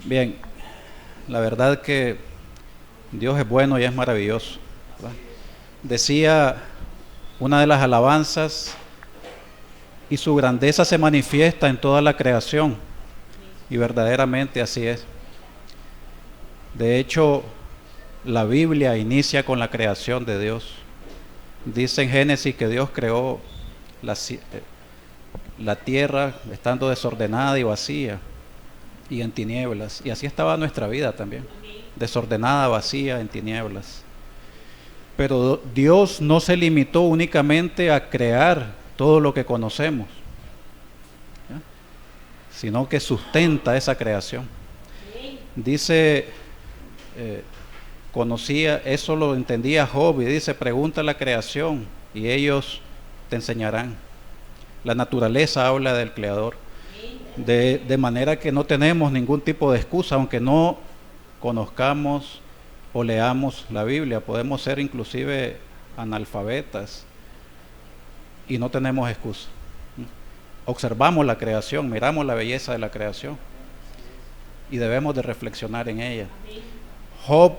Bien, la verdad que Dios es bueno y es maravilloso, ¿verdad? Decía una de las alabanzas, y su grandeza se manifiesta en toda la creación, y verdaderamente así es. De hecho, la Biblia inicia con la creación de Dios. Dice en Génesis que Dios creó la tierra estando desordenada y vacía y en tinieblas, y así estaba nuestra vida también, desordenada, vacía, en tinieblas. Pero Dios no se limitó únicamente a crear todo lo que conocemos, ¿ya? Sino que sustenta esa creación. Dice, conocía, eso lo entendía Job, y dice, pregunta a la creación y ellos te enseñarán. La naturaleza habla del Creador, de manera que no tenemos ningún tipo de excusa, aunque no conozcamos o leamos la Biblia. Podemos ser inclusive analfabetas y no tenemos excusa. Observamos la creación, miramos la belleza de la creación y debemos de reflexionar en ella. Job,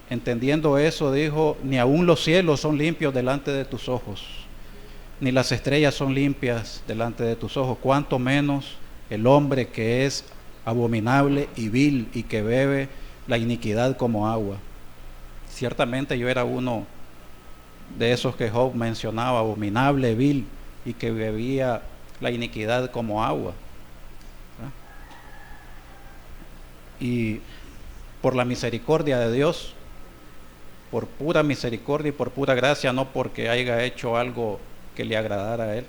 entendiendo eso, dijo, ni aun los cielos son limpios delante de tus ojos, ni las estrellas son limpias delante de tus ojos, cuanto menos el hombre que es abominable y vil y que bebe la iniquidad como agua. Ciertamente yo era uno de esos que Job mencionaba, abominable, vil y que bebía la iniquidad como agua, ¿verdad? Y por la misericordia de Dios, por pura misericordia y por pura gracia, no porque haya hecho algo que le agradara a Él,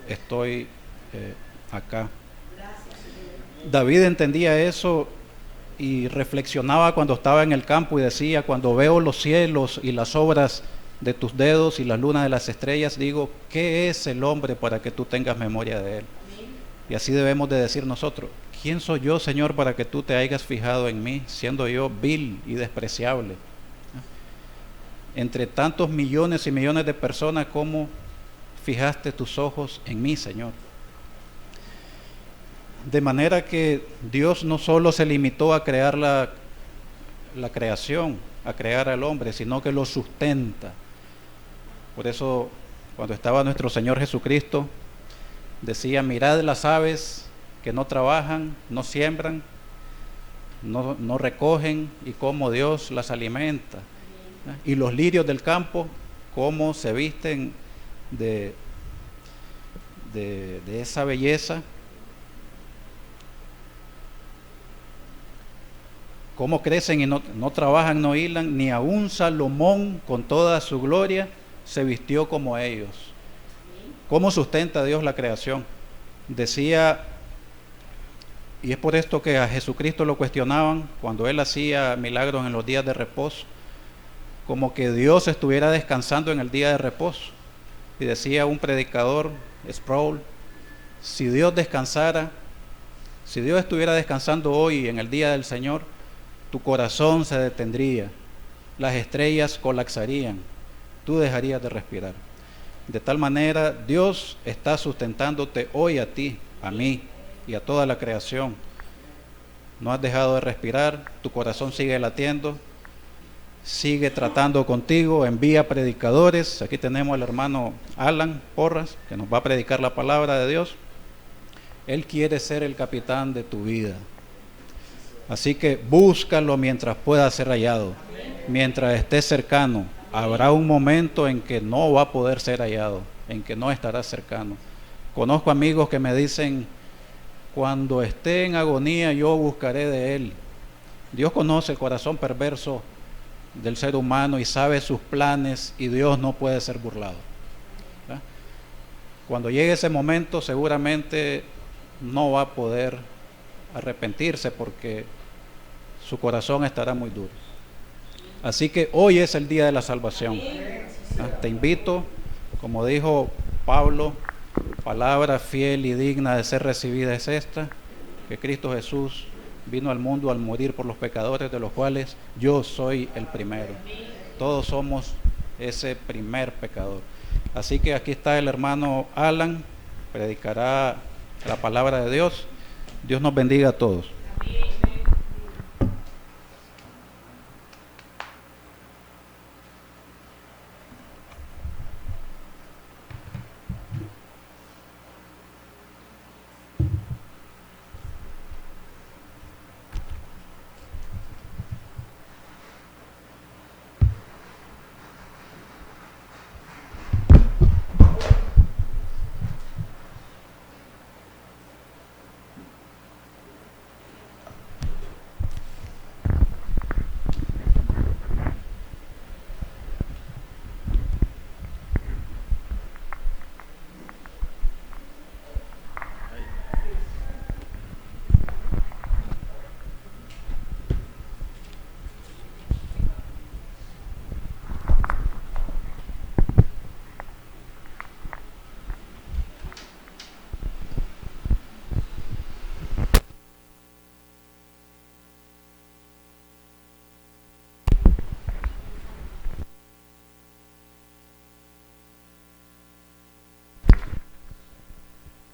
estoy acá. David entendía eso y reflexionaba cuando estaba en el campo y decía, cuando veo los cielos y las obras de tus dedos y las lunas de las estrellas, digo, ¿qué es el hombre para que tú tengas memoria de él? Y así debemos de decir nosotros, ¿quién soy yo, Señor, para que tú te hayas fijado en mí, siendo yo vil y despreciable? Entre tantos millones y millones de personas, ¿cómo fijaste tus ojos en mí, Señor? De manera que Dios no solo se limitó a crear la creación, a crear al hombre, sino que lo sustenta. Por eso, cuando estaba nuestro Señor Jesucristo, decía, mirad las aves que no trabajan, no siembran, no recogen, y cómo Dios las alimenta. Y los lirios del campo, cómo se visten de esa belleza, cómo crecen y no trabajan, no hilan, ni aun Salomón con toda su gloria se vistió como ellos. ¿Cómo sustenta Dios la creación? Decía, y es por esto que a Jesucristo lo cuestionaban cuando Él hacía milagros en los días de reposo, como que Dios estuviera descansando en el día de reposo. Y decía un predicador, Sproul, si Dios descansara, si Dios estuviera descansando hoy en el día del Señor, tu corazón se detendría, las estrellas colapsarían, tú dejarías de respirar. De tal manera, Dios está sustentándote hoy a ti, a mí y a toda la creación. No has dejado de respirar, tu corazón sigue latiendo, sigue tratando contigo, envía predicadores. Aquí tenemos al hermano Alan Porras, que nos va a predicar la palabra de Dios. Él quiere ser el capitán de tu vida. Así que búscalo mientras pueda ser hallado. Mientras esté cercano, habrá un momento en que no va a poder ser hallado, en que no estará cercano. Conozco amigos que me dicen, cuando esté en agonía yo buscaré de Él. Dios conoce el corazón perverso del ser humano y sabe sus planes, y Dios no puede ser burlado, ¿verdad? Cuando llegue ese momento seguramente no va a poder arrepentirse porque su corazón estará muy duro. Así que hoy es el día de la salvación. Te invito, como dijo Pablo, palabra fiel y digna de ser recibida es esta, que Cristo Jesús vino al mundo al morir por los pecadores, de los cuales yo soy el primero. Todos somos ese primer pecador. Así que aquí está el hermano Alan, predicará la palabra de Dios. Dios nos bendiga a todos.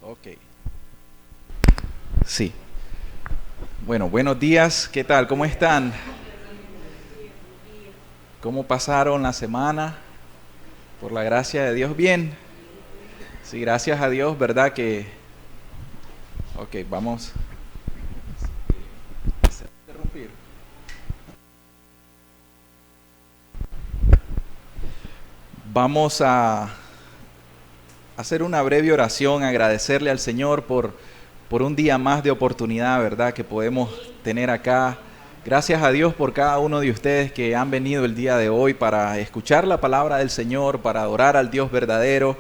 Ok. Sí. Bueno, buenos días. ¿Qué tal? ¿Cómo están? ¿Cómo pasaron la semana? Por la gracia de Dios, bien. Sí, gracias a Dios, ¿verdad? Ok, vamos. Interrumpir. Vamos a hacer una breve oración, agradecerle al Señor por un día más de oportunidad, ¿verdad? Que podemos tener acá. Gracias a Dios por cada uno de ustedes que han venido el día de hoy para escuchar la palabra del Señor, para adorar al Dios verdadero.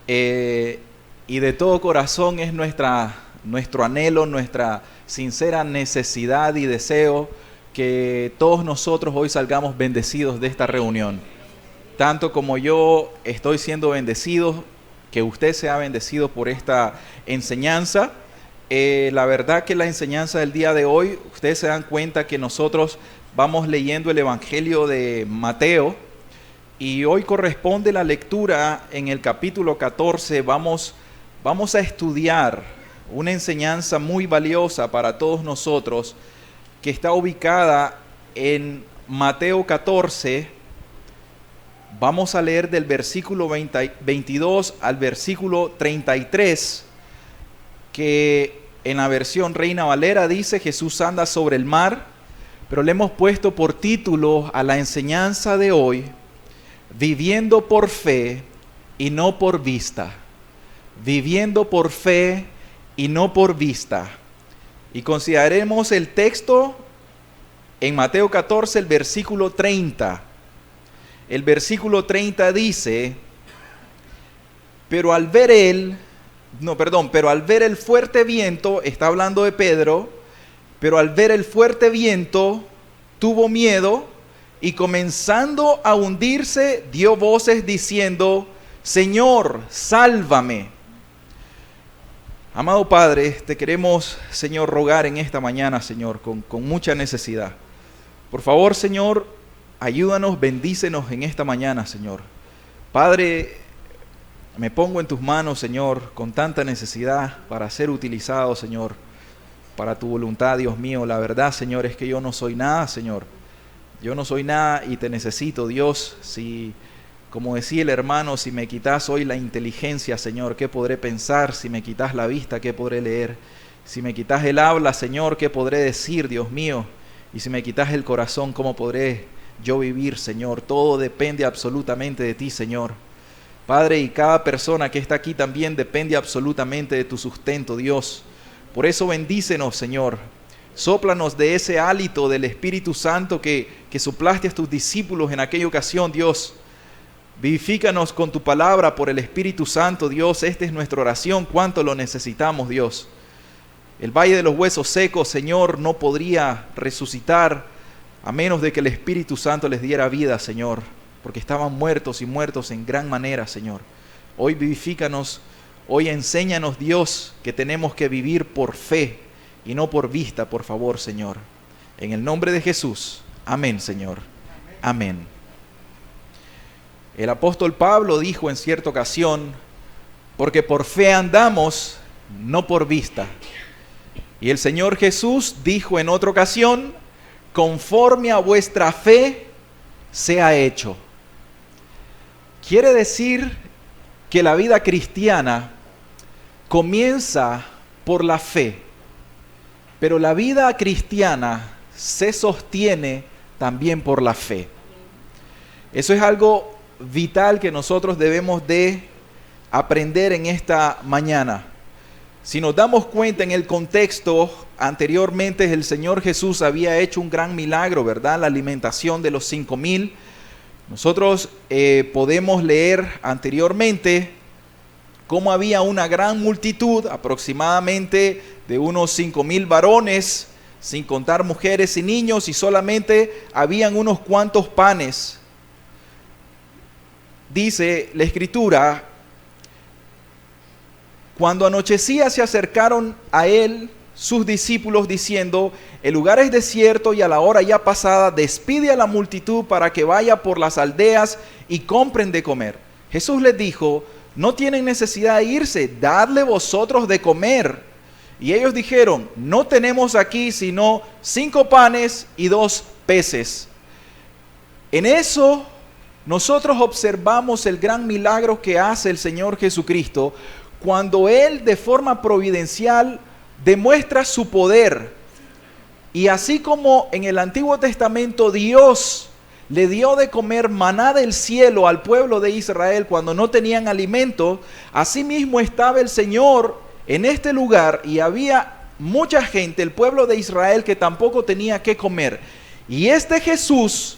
Y de todo corazón es nuestro anhelo, nuestra sincera necesidad y deseo que todos nosotros hoy salgamos bendecidos de esta reunión. Tanto como yo estoy siendo bendecido, que usted sea bendecido por esta enseñanza. La verdad que la enseñanza del día de hoy, ustedes se dan cuenta que nosotros vamos leyendo el Evangelio de Mateo y hoy corresponde la lectura en el capítulo 14. Vamos a estudiar una enseñanza muy valiosa para todos nosotros que está ubicada en Mateo 14. Vamos a leer del versículo 22 al versículo 33, que en la versión Reina Valera dice: Jesús anda sobre el mar, pero le hemos puesto por título a la enseñanza de hoy: viviendo por fe y no por vista. Viviendo por fe y no por vista. Y consideraremos el texto en Mateo 14, el versículo 30. El versículo 30 dice: pero al ver el fuerte viento, está hablando de Pedro, pero al ver el fuerte viento, tuvo miedo y comenzando a hundirse, dio voces diciendo: Señor, sálvame. Amado Padre, te queremos, Señor, rogar en esta mañana, Señor, con mucha necesidad. Por favor, Señor, ayúdanos, bendícenos en esta mañana, Señor. Padre, me pongo en tus manos, Señor, con tanta necesidad para ser utilizado, Señor, para tu voluntad, Dios mío. La verdad, Señor, es que yo no soy nada, Señor. Yo no soy nada y te necesito, Dios. Si, como decía el hermano, si me quitas hoy la inteligencia, Señor, ¿qué podré pensar? Si me quitas la vista, ¿qué podré leer? Si me quitas el habla, Señor, ¿qué podré decir, Dios mío? Y si me quitas el corazón, ¿cómo podré yo vivir, Señor? Todo depende absolutamente de ti, Señor. Padre, y cada persona que está aquí también depende absolutamente de tu sustento, Dios. Por eso bendícenos, Señor. Sóplanos de ese hálito del Espíritu Santo que soplaste a tus discípulos en aquella ocasión, Dios. Vivifícanos con tu palabra por el Espíritu Santo, Dios. Esta es nuestra oración, cuánto lo necesitamos, Dios. El valle de los huesos secos, Señor, no podría resucitar a menos de que el Espíritu Santo les diera vida, Señor, porque estaban muertos y muertos en gran manera, Señor. Hoy vivifícanos, hoy enséñanos, Dios, que tenemos que vivir por fe y no por vista, por favor, Señor. En el nombre de Jesús. Amén, Señor. Amén. El apóstol Pablo dijo en cierta ocasión: porque por fe andamos, no por vista. Y el Señor Jesús dijo en otra ocasión, conforme a vuestra fe sea hecho. Quiere decir que la vida cristiana comienza por la fe, pero la vida cristiana se sostiene también por la fe. Eso es algo vital que nosotros debemos de aprender en esta mañana. Si nos damos cuenta en el contexto, anteriormente el Señor Jesús había hecho un gran milagro, ¿verdad? La alimentación de los 5,000. Nosotros podemos leer anteriormente cómo había una gran multitud, aproximadamente de unos 5,000 varones, sin contar mujeres y niños, y solamente habían unos cuantos panes. Dice la Escritura, cuando anochecía se acercaron a él sus discípulos diciendo, el lugar es desierto y a la hora ya pasada despide a la multitud para que vaya por las aldeas y compren de comer. Jesús les dijo, no tienen necesidad de irse, dadle vosotros de comer. Y ellos dijeron, no tenemos aquí sino 5 panes y 2 peces. En eso nosotros observamos el gran milagro que hace el Señor Jesucristo cuando Él de forma providencial demuestra su poder. Y así como en el Antiguo Testamento Dios le dio de comer maná del cielo al pueblo de Israel cuando no tenían alimento, asimismo estaba el Señor en este lugar y había mucha gente, el pueblo de Israel, que tampoco tenía que comer. Y este Jesús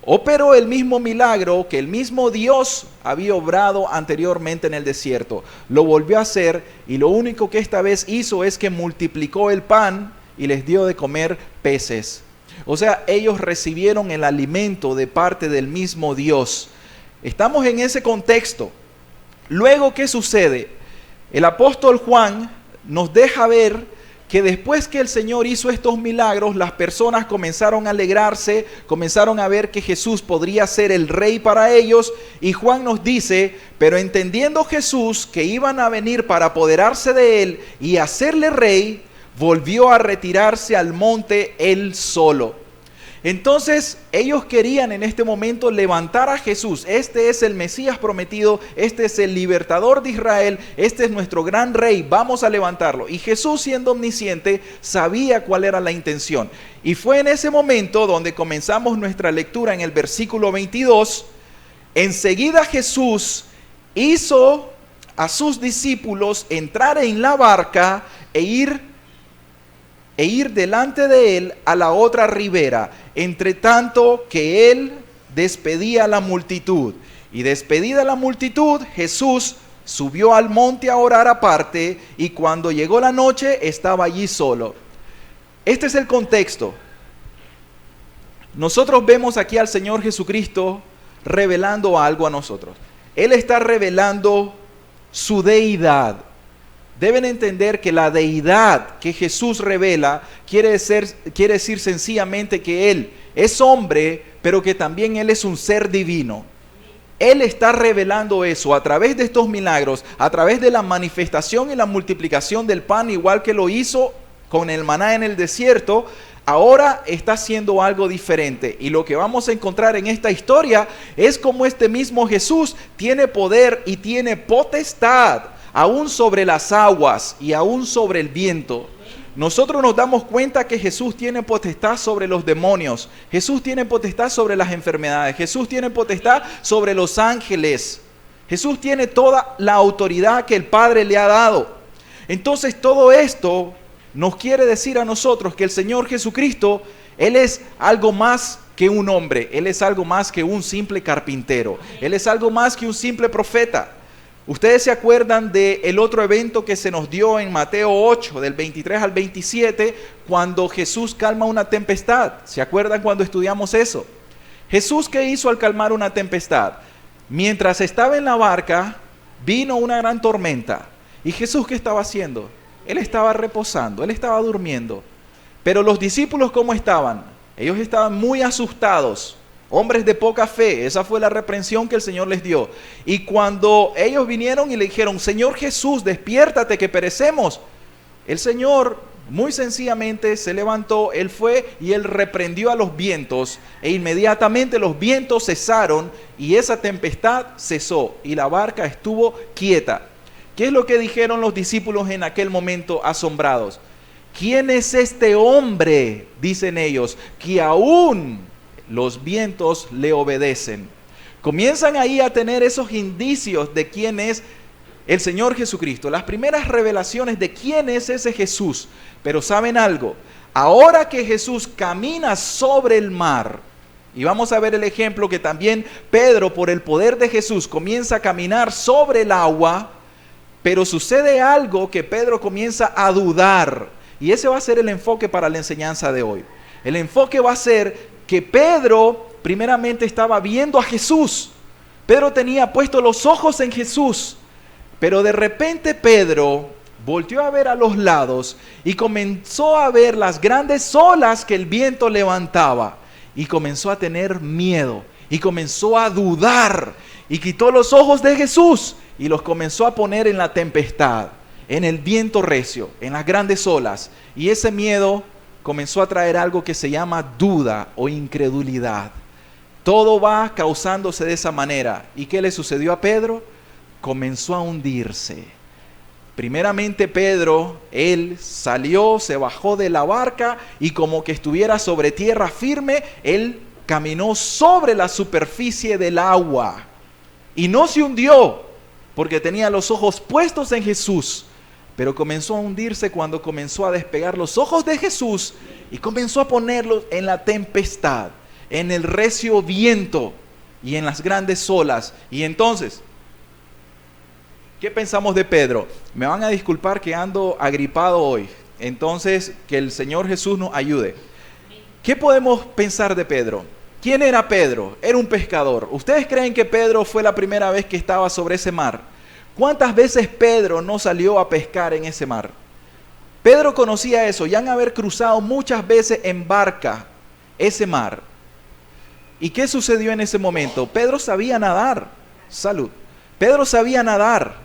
operó el mismo milagro que el mismo Dios había obrado anteriormente en el desierto. Lo volvió a hacer y lo único que esta vez hizo es que multiplicó el pan y les dio de comer peces. O sea, ellos recibieron el alimento de parte del mismo Dios. Estamos en ese contexto. Luego, ¿qué sucede? El apóstol Juan nos deja ver que después que el Señor hizo estos milagros, las personas comenzaron a alegrarse, comenzaron a ver que Jesús podría ser el rey para ellos, y Juan nos dice, pero entendiendo Jesús que iban a venir para apoderarse de él y hacerle rey, volvió a retirarse al monte él solo. Entonces ellos querían en este momento levantar a Jesús. Este es el Mesías prometido, este es el libertador de Israel, este es nuestro gran rey, vamos a levantarlo. Y Jesús, siendo omnisciente, sabía cuál era la intención. Y fue en ese momento donde comenzamos nuestra lectura en el versículo 22. Enseguida Jesús hizo a sus discípulos entrar en la barca e ir delante de él a la otra ribera, entre tanto que él despedía a la multitud. Y despedida la multitud, Jesús subió al monte a orar aparte, y cuando llegó la noche estaba allí solo. Este es el contexto. Nosotros vemos aquí al Señor Jesucristo revelando algo a nosotros. Él está revelando su deidad. Deben entender que la deidad que Jesús revela quiere decir sencillamente que Él es hombre, pero que también Él es un ser divino. Él está revelando eso a través de estos milagros, a través de la manifestación y la multiplicación del pan, igual que lo hizo con el maná en el desierto. Ahora está haciendo algo diferente, y lo que vamos a encontrar en esta historia es cómo este mismo Jesús tiene poder y tiene potestad aún sobre las aguas y aún sobre el viento. Nosotros nos damos cuenta que Jesús tiene potestad sobre los demonios, Jesús tiene potestad sobre las enfermedades, Jesús tiene potestad sobre los ángeles, Jesús tiene toda la autoridad que el Padre le ha dado. Entonces todo esto nos quiere decir a nosotros que el Señor Jesucristo, Él es algo más que un hombre, Él es algo más que un simple carpintero, Él es algo más que un simple profeta. Ustedes se acuerdan del otro evento que se nos dio en Mateo 8, del 23 al 27, cuando Jesús calma una tempestad. ¿Se acuerdan cuando estudiamos eso? Jesús, ¿qué hizo al calmar una tempestad? Mientras estaba en la barca, vino una gran tormenta. ¿Y Jesús qué estaba haciendo? Él estaba reposando, Él estaba durmiendo. Pero los discípulos, ¿cómo estaban? Ellos estaban muy asustados. Hombres de poca fe, esa fue la reprensión que el Señor les dio. Y cuando ellos vinieron y le dijeron, Señor Jesús, despiértate que perecemos, El Señor muy sencillamente se levantó, Él fue y Él reprendió a los vientos e inmediatamente los vientos cesaron y esa tempestad cesó y la barca estuvo quieta. ¿Qué es lo que dijeron los discípulos en aquel momento asombrados? ¿Quién es este hombre, dicen ellos, que aún los vientos le obedecen? Comienzan ahí a tener esos indicios de quién es el Señor Jesucristo, las primeras revelaciones de quién es ese Jesús. Pero ¿saben algo? Ahora que Jesús camina sobre el mar, y vamos a ver el ejemplo que también Pedro, por el poder de Jesús, comienza a caminar sobre el agua, pero sucede algo que Pedro comienza a dudar, y ese va a ser el enfoque para la enseñanza de hoy. El enfoque va a ser que Pedro primeramente estaba viendo a Jesús. Pedro tenía puestos los ojos en Jesús, pero de repente Pedro volteó a ver a los lados y comenzó a ver las grandes olas que el viento levantaba y comenzó a tener miedo y comenzó a dudar y quitó los ojos de Jesús y los comenzó a poner en la tempestad, en el viento recio, en las grandes olas, y ese miedo comenzó a traer algo que se llama duda o incredulidad. Todo va causándose de esa manera. ¿Y qué le sucedió a Pedro? Comenzó a hundirse. Primeramente Pedro, él salió, se bajó de la barca y como que estuviera sobre tierra firme, él caminó sobre la superficie del agua y no se hundió porque tenía los ojos puestos en Jesús, pero comenzó a hundirse cuando comenzó a despegar los ojos de Jesús y comenzó a ponerlos en la tempestad, en el recio viento y en las grandes olas. Y entonces, ¿qué pensamos de Pedro? Me van a disculpar que ando agripado hoy. Entonces, que el Señor Jesús nos ayude. ¿Qué podemos pensar de Pedro? ¿Quién era Pedro? Era un pescador. ¿Ustedes creen que Pedro fue la primera vez que estaba sobre ese mar? ¿Cuántas veces Pedro no salió a pescar en ese mar? Pedro conocía eso. Ya han haber cruzado muchas veces en barca ese mar. ¿Y qué sucedió en ese momento? Pedro sabía nadar. Salud. Pedro sabía nadar.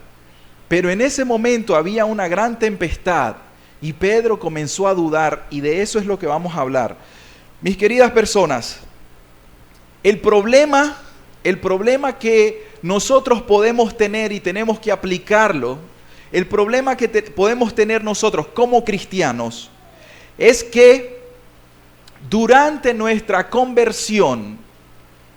Pero en ese momento había una gran tempestad y Pedro comenzó a dudar, y de eso es lo que vamos a hablar. Mis queridas personas, el problema que nosotros podemos tener y tenemos que aplicarlo, el problema que podemos tener nosotros como cristianos, es que durante nuestra conversión,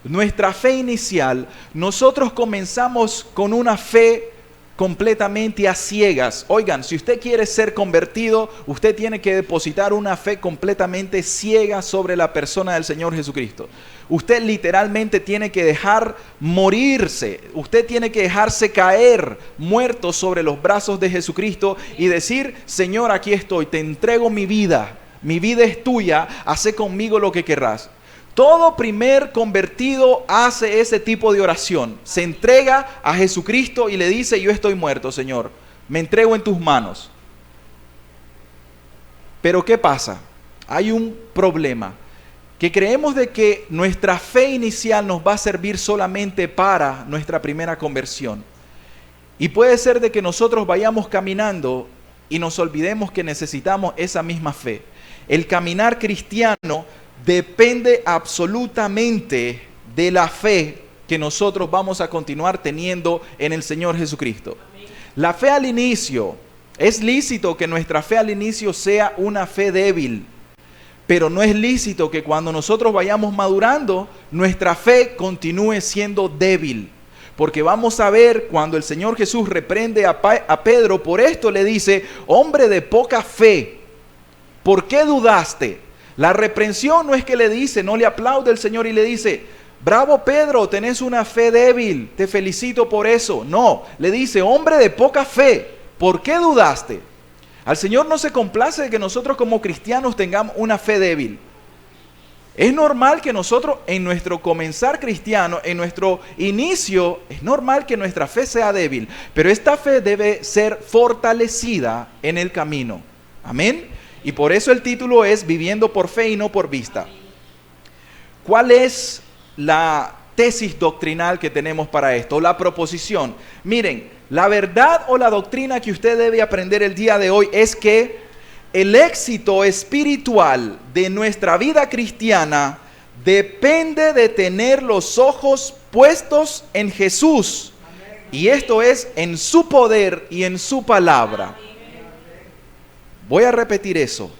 nuestra fe inicial, nosotros comenzamos con una fe completamente a ciegas. Oigan, si usted quiere ser convertido, usted tiene que depositar una fe completamente ciega sobre la persona del Señor Jesucristo. Usted literalmente tiene que dejar morirse, usted tiene que dejarse caer muerto sobre los brazos de Jesucristo y decir: Señor, aquí estoy, te entrego mi vida es tuya, haz conmigo lo que querrás. Todo primer convertido hace ese tipo de oración. Se entrega a Jesucristo y le dice: yo estoy muerto, Señor, me entrego en tus manos. Pero ¿qué pasa? Hay un problema, que creemos de que nuestra fe inicial nos va a servir solamente para nuestra primera conversión. Y puede ser de que nosotros vayamos caminando y nos olvidemos que necesitamos esa misma fe. El caminar cristiano depende absolutamente de la fe que nosotros vamos a continuar teniendo en el Señor Jesucristo. La fe al inicio, es lícito que nuestra fe al inicio sea una fe débil, pero no es lícito que cuando nosotros vayamos madurando, nuestra fe continúe siendo débil. Porque vamos a ver cuando el Señor Jesús reprende a Pedro, por esto le dice: hombre de poca fe, ¿por qué dudaste? La reprensión no es que le dice, no le aplaude el Señor y le dice: bravo Pedro, tenés una fe débil, te felicito por eso. No, le dice: hombre de poca fe, ¿por qué dudaste? Al Señor no se complace de que nosotros como cristianos tengamos una fe débil. Es normal que nosotros en nuestro comenzar cristiano, en nuestro inicio, es normal que nuestra fe sea débil, pero esta fe debe ser fortalecida en el camino. Amén. Y por eso el título es Viviendo por fe y no por vista. ¿Cuál es la tesis doctrinal que tenemos para esto? La proposición. Miren, la verdad o la doctrina que usted debe aprender el día de hoy es que el éxito espiritual de nuestra vida cristiana depende de tener los ojos puestos en Jesús. Y esto es en su poder y en su palabra. Voy a repetir eso.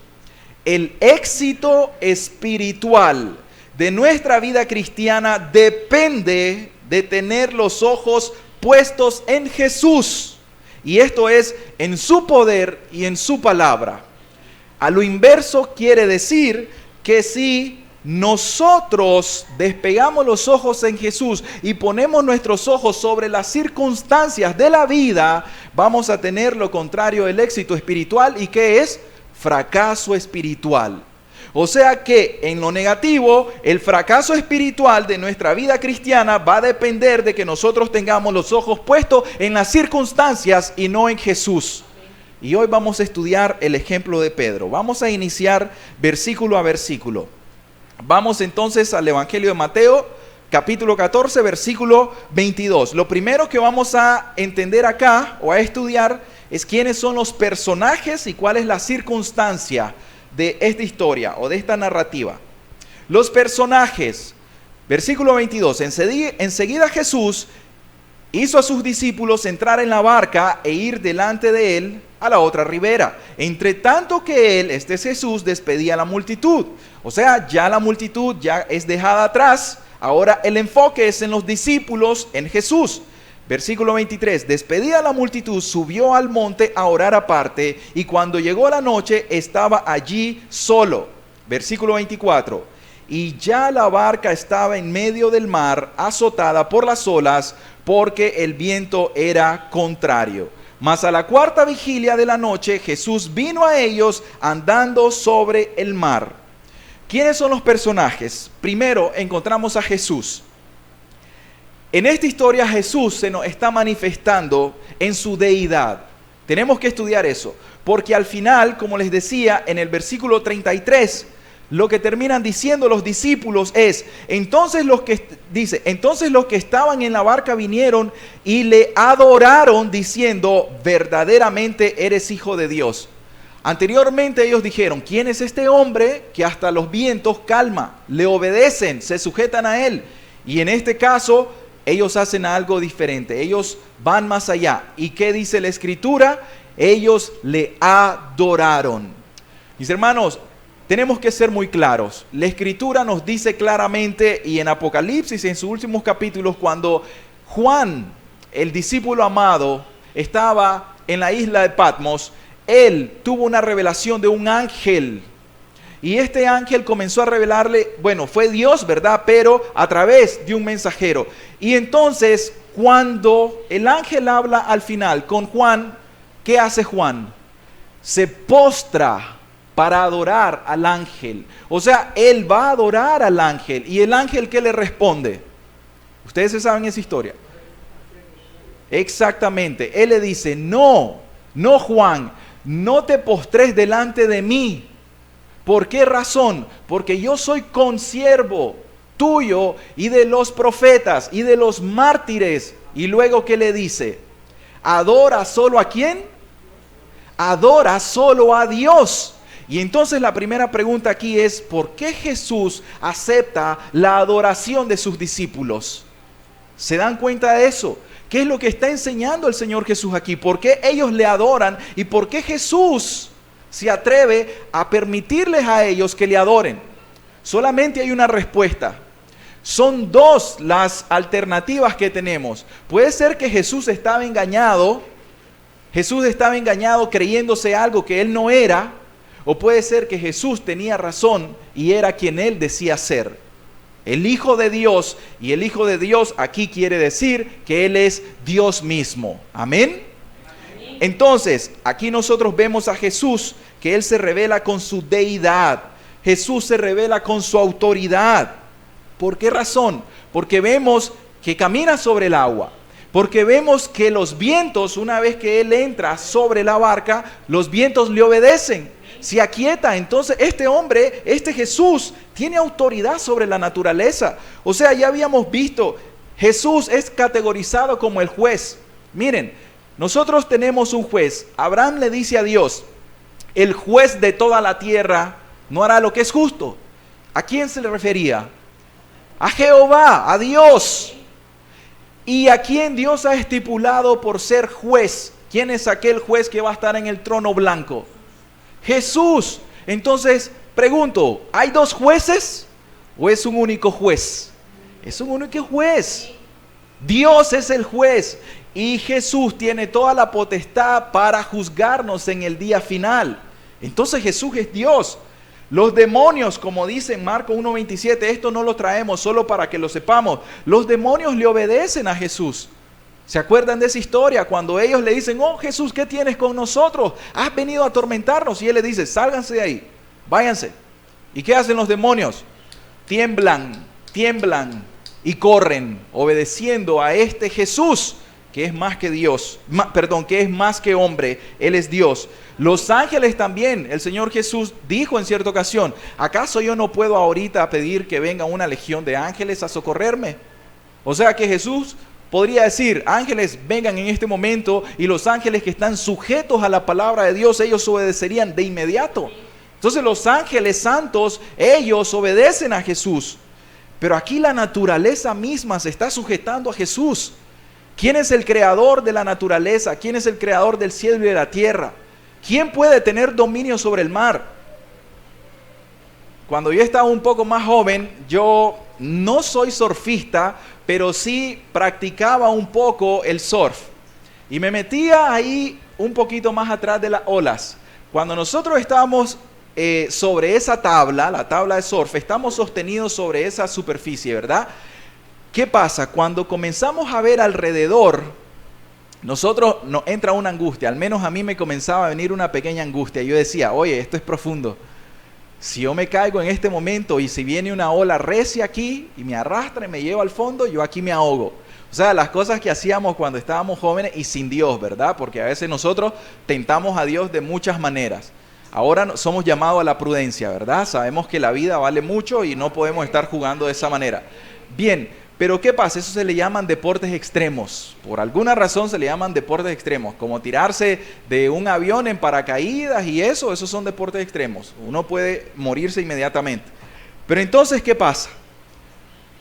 El éxito espiritual de nuestra vida cristiana depende de tener los ojos puestos en Jesús. Y esto es en su poder y en su palabra. A lo inverso quiere decir que si nosotros despegamos los ojos en Jesús y ponemos nuestros ojos sobre las circunstancias de la vida, vamos a tener lo contrario del éxito espiritual. ¿Y qué es? Fracaso espiritual. O sea que en lo negativo, el fracaso espiritual de nuestra vida cristiana va a depender de que nosotros tengamos los ojos puestos en las circunstancias y no en Jesús. Y hoy vamos a estudiar el ejemplo de Pedro. Vamos a iniciar versículo a versículo. Vamos entonces al Evangelio de Mateo, capítulo 14, versículo 22. Lo primero que vamos a entender acá o a estudiar es quiénes son los personajes y cuál es la circunstancia de esta historia o de esta narrativa. Los personajes, versículo 22. Enseguida Jesús hizo a sus discípulos entrar en la barca e ir delante de él a la otra ribera, entre tanto que él, este es Jesús, despedía a la multitud. O sea, ya la multitud ya es dejada atrás. Ahora el enfoque es en los discípulos, en Jesús. Versículo 23, despedida la multitud, subió al monte a orar aparte, y cuando llegó la noche estaba allí solo. Versículo 24, y ya la barca estaba en medio del mar, azotada por las olas, porque el viento era contrario. Mas a la cuarta vigilia de la noche, Jesús vino a ellos andando sobre el mar. ¿Quiénes son los personajes? Primero encontramos a Jesús. En esta historia Jesús se nos está manifestando en su deidad. Tenemos que estudiar eso, porque al final, como les decía en el versículo 33, lo que terminan diciendo los discípulos es, entonces los que estaban en la barca vinieron y le adoraron diciendo, verdaderamente eres hijo de Dios. Anteriormente ellos dijeron, ¿quién es este hombre que hasta los vientos calma? Le obedecen, se sujetan a él. Y en este caso, ellos hacen algo diferente, ellos van más allá. ¿Y qué dice la Escritura? Ellos le adoraron. Mis hermanos, tenemos que ser muy claros. La Escritura nos dice claramente, y en Apocalipsis, en sus últimos capítulos, cuando Juan, el discípulo amado, estaba en la isla de Patmos, él tuvo una revelación de un ángel. Y este ángel comenzó a revelarle, bueno, fue Dios, ¿verdad? Pero a través de un mensajero. Y entonces, cuando el ángel habla al final con Juan, ¿qué hace Juan? Se postra para adorar al ángel. O sea, él va a adorar al ángel. ¿Y el ángel qué le responde? Ustedes se saben esa historia. Exactamente. Él le dice, no Juan, no te postres delante de mí. ¿Por qué razón? Porque yo soy consiervo tuyo y de los profetas y de los mártires. Y luego, ¿qué le dice? ¿Adora solo a quién? Adora solo a Dios. Y entonces la primera pregunta aquí es, ¿por qué Jesús acepta la adoración de sus discípulos? ¿Se dan cuenta de eso? ¿Qué es lo que está enseñando el Señor Jesús aquí? ¿Por qué ellos le adoran? ¿Y por qué Jesús se atreve a permitirles a ellos que le adoren? Solamente hay una respuesta. Son dos las alternativas que tenemos. Puede ser que Jesús estaba engañado creyéndose algo que él no era, o puede ser que Jesús tenía razón y era quien él decía ser. El Hijo de Dios, y el Hijo de Dios aquí quiere decir que Él es Dios mismo. ¿Amén? Entonces, aquí nosotros vemos a Jesús, que Él se revela con su deidad. Jesús se revela con su autoridad. ¿Por qué razón? Porque vemos que camina sobre el agua. Porque vemos que los vientos, una vez que Él entra sobre la barca, los vientos le obedecen. Se aquieta. Entonces este hombre, este Jesús, tiene autoridad sobre la naturaleza. O sea, ya habíamos visto, Jesús es categorizado como el juez. Miren, nosotros tenemos un juez. Abraham le dice a Dios, el juez de toda la tierra no hará lo que es justo. ¿A quién se le refería? A Jehová, a Dios. ¿Y a quién Dios ha estipulado por ser juez? ¿Quién es aquel juez que va a estar en el trono blanco? Jesús. Entonces, pregunto, ¿hay dos jueces o es un único juez? Es un único juez. Dios es el juez y Jesús tiene toda la potestad para juzgarnos en el día final. Entonces Jesús es Dios. Los demonios, como dice en Marcos 1:27, esto no lo traemos solo para que lo sepamos. Los demonios le obedecen a Jesús. ¿Se acuerdan de esa historia? Cuando ellos le dicen, oh Jesús, ¿qué tienes con nosotros? Has venido a atormentarnos. Y él les dice, sálganse de ahí, váyanse. ¿Y qué hacen los demonios? Tiemblan y corren, obedeciendo a este Jesús, que es más que Dios, que es más que hombre, Él es Dios. Los ángeles también, el Señor Jesús dijo en cierta ocasión, ¿acaso yo no puedo ahorita pedir que venga una legión de ángeles a socorrerme? O sea que Jesús podría decir, ángeles vengan en este momento, y los ángeles que están sujetos a la palabra de Dios, ellos obedecerían de inmediato. Entonces los ángeles santos, ellos obedecen a Jesús. Pero aquí la naturaleza misma se está sujetando a Jesús. ¿Quién es el creador de la naturaleza? ¿Quién es el creador del cielo y de la tierra? ¿Quién puede tener dominio sobre el mar? Cuando yo estaba un poco más joven, yo no soy surfista, pero sí practicaba un poco el surf. Y me metía ahí un poquito más atrás de las olas. Cuando nosotros estábamos sobre esa tabla, la tabla de surf, estamos sostenidos sobre esa superficie, ¿verdad? ¿Qué pasa? Cuando comenzamos a ver alrededor, nosotros nos entra una angustia, al menos a mí me comenzaba a venir una pequeña angustia. Yo decía, oye, esto es profundo. Si yo me caigo en este momento y si viene una ola recia aquí y me arrastra y me lleva al fondo, yo aquí me ahogo. O sea, las cosas que hacíamos cuando estábamos jóvenes y sin Dios, ¿verdad? Porque a veces nosotros tentamos a Dios de muchas maneras. Ahora somos llamados a la prudencia, ¿verdad? Sabemos que la vida vale mucho y no podemos estar jugando de esa manera. Bien, pero ¿qué pasa? Eso se le llaman deportes extremos. Por alguna razón se le llaman deportes extremos, como tirarse de un avión en paracaídas y esos son deportes extremos. Uno puede morirse inmediatamente. Pero entonces, ¿qué pasa?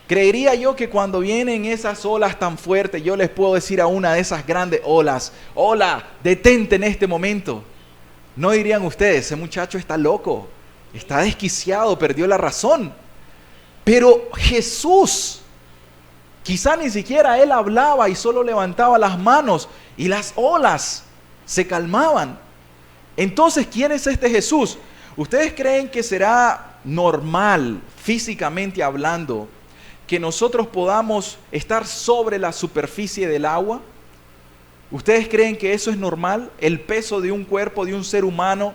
Creería yo que cuando vienen esas olas tan fuertes, yo les puedo decir a una de esas grandes olas, hola, detente en este momento. No dirían ustedes, ese muchacho está loco, está desquiciado, perdió la razón. Pero Jesús, quizá ni siquiera Él hablaba y solo levantaba las manos y las olas se calmaban. Entonces, ¿quién es este Jesús? ¿Ustedes creen que será normal, físicamente hablando, que nosotros podamos estar sobre la superficie del agua? ¿Ustedes creen que eso es normal? El peso de un cuerpo, de un ser humano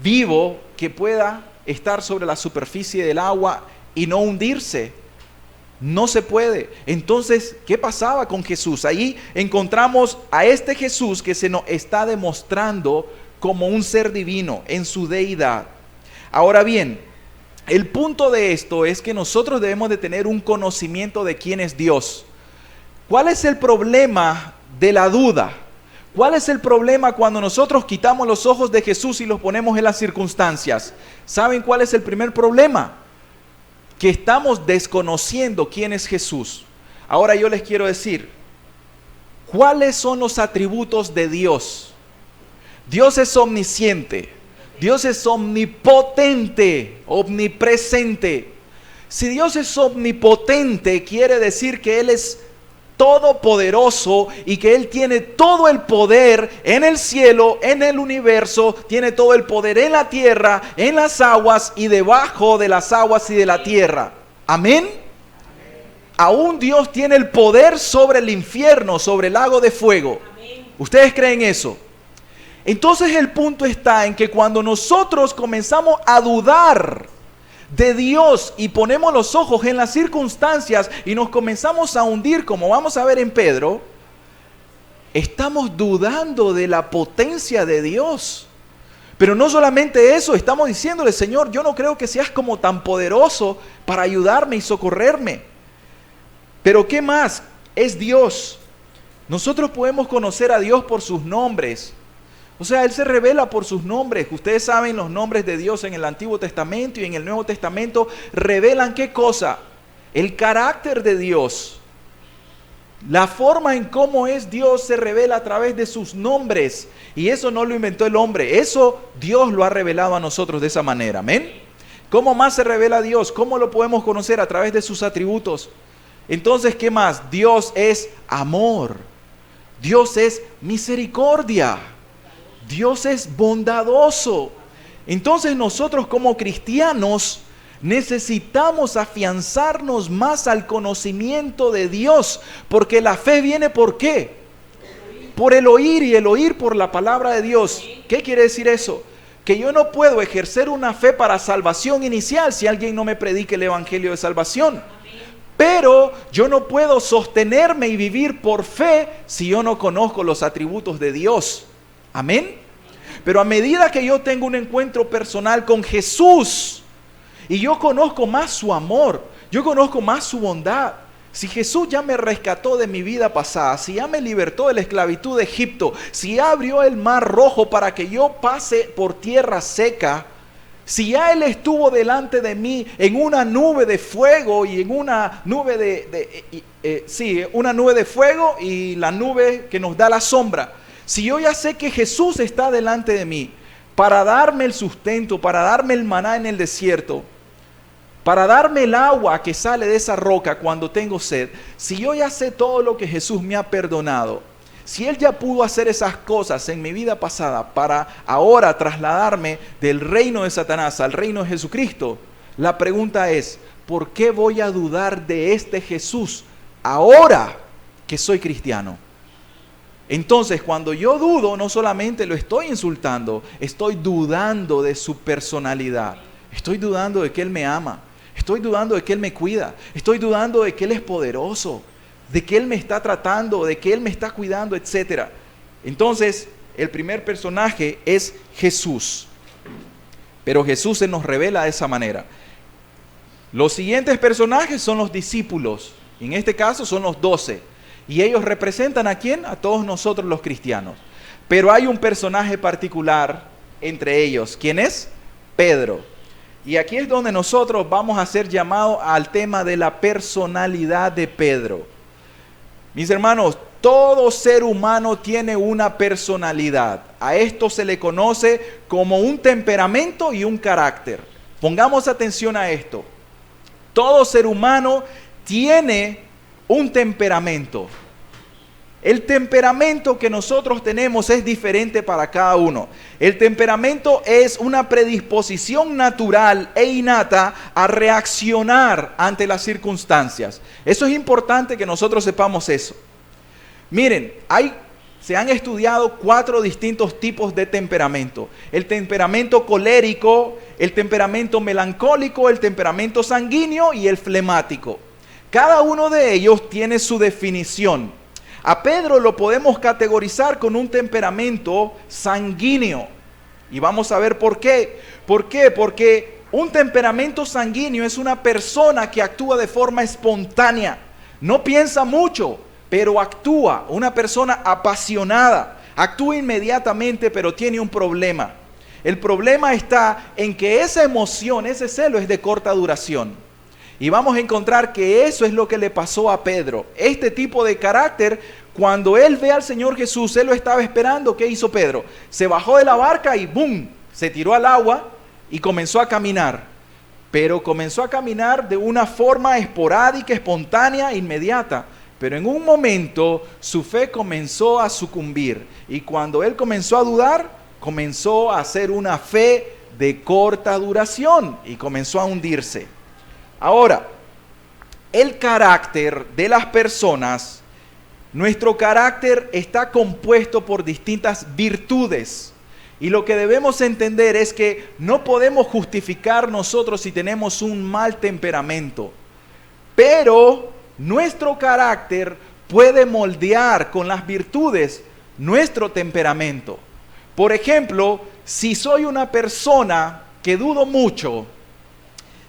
vivo que pueda estar sobre la superficie del agua y no hundirse. No se puede. Entonces, ¿qué pasaba con Jesús? Ahí encontramos a este Jesús que se nos está demostrando como un ser divino en su deidad. Ahora bien, el punto de esto es que nosotros debemos de tener un conocimiento de quién es Dios. ¿Cuál es el problema de la duda? ¿Cuál es el problema cuando nosotros quitamos los ojos de Jesús y los ponemos en las circunstancias? ¿Saben cuál es el primer problema? Que estamos desconociendo quién es Jesús. Ahora yo les quiero decir, ¿cuáles son los atributos de Dios? Dios es omnisciente, Dios es omnipotente, omnipresente. Si Dios es omnipotente, quiere decir que Él es todopoderoso y que Él tiene todo el poder en el cielo, en el universo, tiene todo el poder en la tierra, en las aguas y debajo de las aguas y de la tierra. Amén. Aún Dios tiene el poder sobre el infierno, sobre el lago de fuego. ¿Ustedes creen eso? Entonces el punto está en que cuando nosotros comenzamos a dudar de Dios y ponemos los ojos en las circunstancias y nos comenzamos a hundir, como vamos a ver en Pedro, estamos dudando de la potencia de Dios. Pero no solamente eso, estamos diciéndole, Señor, yo no creo que seas como tan poderoso para ayudarme y socorrerme. Pero ¿qué más? Es Dios. Nosotros podemos conocer a Dios por sus nombres. O sea, Él se revela por sus nombres. Ustedes saben, los nombres de Dios en el Antiguo Testamento y en el Nuevo Testamento revelan ¿qué cosa? El carácter de Dios. La forma en cómo es Dios se revela a través de sus nombres. Y eso no lo inventó el hombre. Eso Dios lo ha revelado a nosotros de esa manera. ¿Amén? ¿Cómo más se revela Dios? ¿Cómo lo podemos conocer? A través de sus atributos. Entonces, ¿qué más? Dios es amor. Dios es misericordia. Dios es bondadoso. Entonces nosotros como cristianos necesitamos afianzarnos más al conocimiento de Dios, porque la fe viene ¿por qué? Por el oír, y el oír por la palabra de Dios. ¿Qué quiere decir eso? Que yo no puedo ejercer una fe para salvación inicial si alguien no me predique el evangelio de salvación. Pero yo no puedo sostenerme y vivir por fe si yo no conozco los atributos de Dios. Amén. Pero a medida que yo tengo un encuentro personal con Jesús y yo conozco más su amor, yo conozco más su bondad. Si Jesús ya me rescató de mi vida pasada, si ya me libertó de la esclavitud de Egipto, si ya abrió el mar rojo para que yo pase por tierra seca, si ya Él estuvo delante de mí en una nube de fuego y en una nube una nube de fuego y la nube que nos da la sombra. Si yo ya sé que Jesús está delante de mí para darme el sustento, para darme el maná en el desierto, para darme el agua que sale de esa roca cuando tengo sed, si yo ya sé todo lo que Jesús me ha perdonado, si Él ya pudo hacer esas cosas en mi vida pasada para ahora trasladarme del reino de Satanás al reino de Jesucristo, la pregunta es, ¿por qué voy a dudar de este Jesús ahora que soy cristiano? Entonces, cuando yo dudo, no solamente lo estoy insultando, estoy dudando de su personalidad. Estoy dudando de que Él me ama. Estoy dudando de que Él me cuida. Estoy dudando de que Él es poderoso, de que Él me está tratando, de que Él me está cuidando, etc. Entonces, el primer personaje es Jesús. Pero Jesús se nos revela de esa manera. Los siguientes personajes son los discípulos. En este caso son los 12. Y ellos representan ¿a quién? A todos nosotros los cristianos. Pero hay un personaje particular entre ellos. ¿Quién es? Pedro. Y aquí es donde nosotros vamos a hacer llamado al tema de la personalidad de Pedro. Mis hermanos, todo ser humano tiene una personalidad. A esto se le conoce como un temperamento y un carácter. Pongamos atención a esto. Todo ser humano tiene un temperamento. El temperamento que nosotros tenemos es diferente para cada uno. El temperamento es una predisposición natural e innata a reaccionar ante las circunstancias. Eso es importante que nosotros sepamos eso. Miren, se han estudiado 4 distintos tipos de temperamento. El temperamento colérico, el temperamento melancólico, el temperamento sanguíneo y el flemático. Cada uno de ellos tiene su definición. A Pedro lo podemos categorizar con un temperamento sanguíneo. Y vamos a ver por qué. ¿Por qué? Porque un temperamento sanguíneo es una persona que actúa de forma espontánea. No piensa mucho, pero actúa. Una persona apasionada. Actúa inmediatamente, pero tiene un problema. El problema está en que esa emoción, ese celo es de corta duración. Y vamos a encontrar que eso es lo que le pasó a Pedro. Este tipo de carácter, cuando él ve al Señor Jesús, él lo estaba esperando. ¿Qué hizo Pedro? Se bajó de la barca y ¡bum! Se tiró al agua y comenzó a caminar. Pero comenzó a caminar de una forma esporádica, espontánea, inmediata. Pero en un momento su fe comenzó a sucumbir. Y cuando él comenzó a dudar, comenzó a hacer una fe de corta duración y comenzó a hundirse. Ahora, el carácter de las personas, nuestro carácter está compuesto por distintas virtudes. Y lo que debemos entender es que no podemos justificar nosotros si tenemos un mal temperamento. Pero nuestro carácter puede moldear con las virtudes nuestro temperamento. Por ejemplo, si soy una persona que dudo mucho,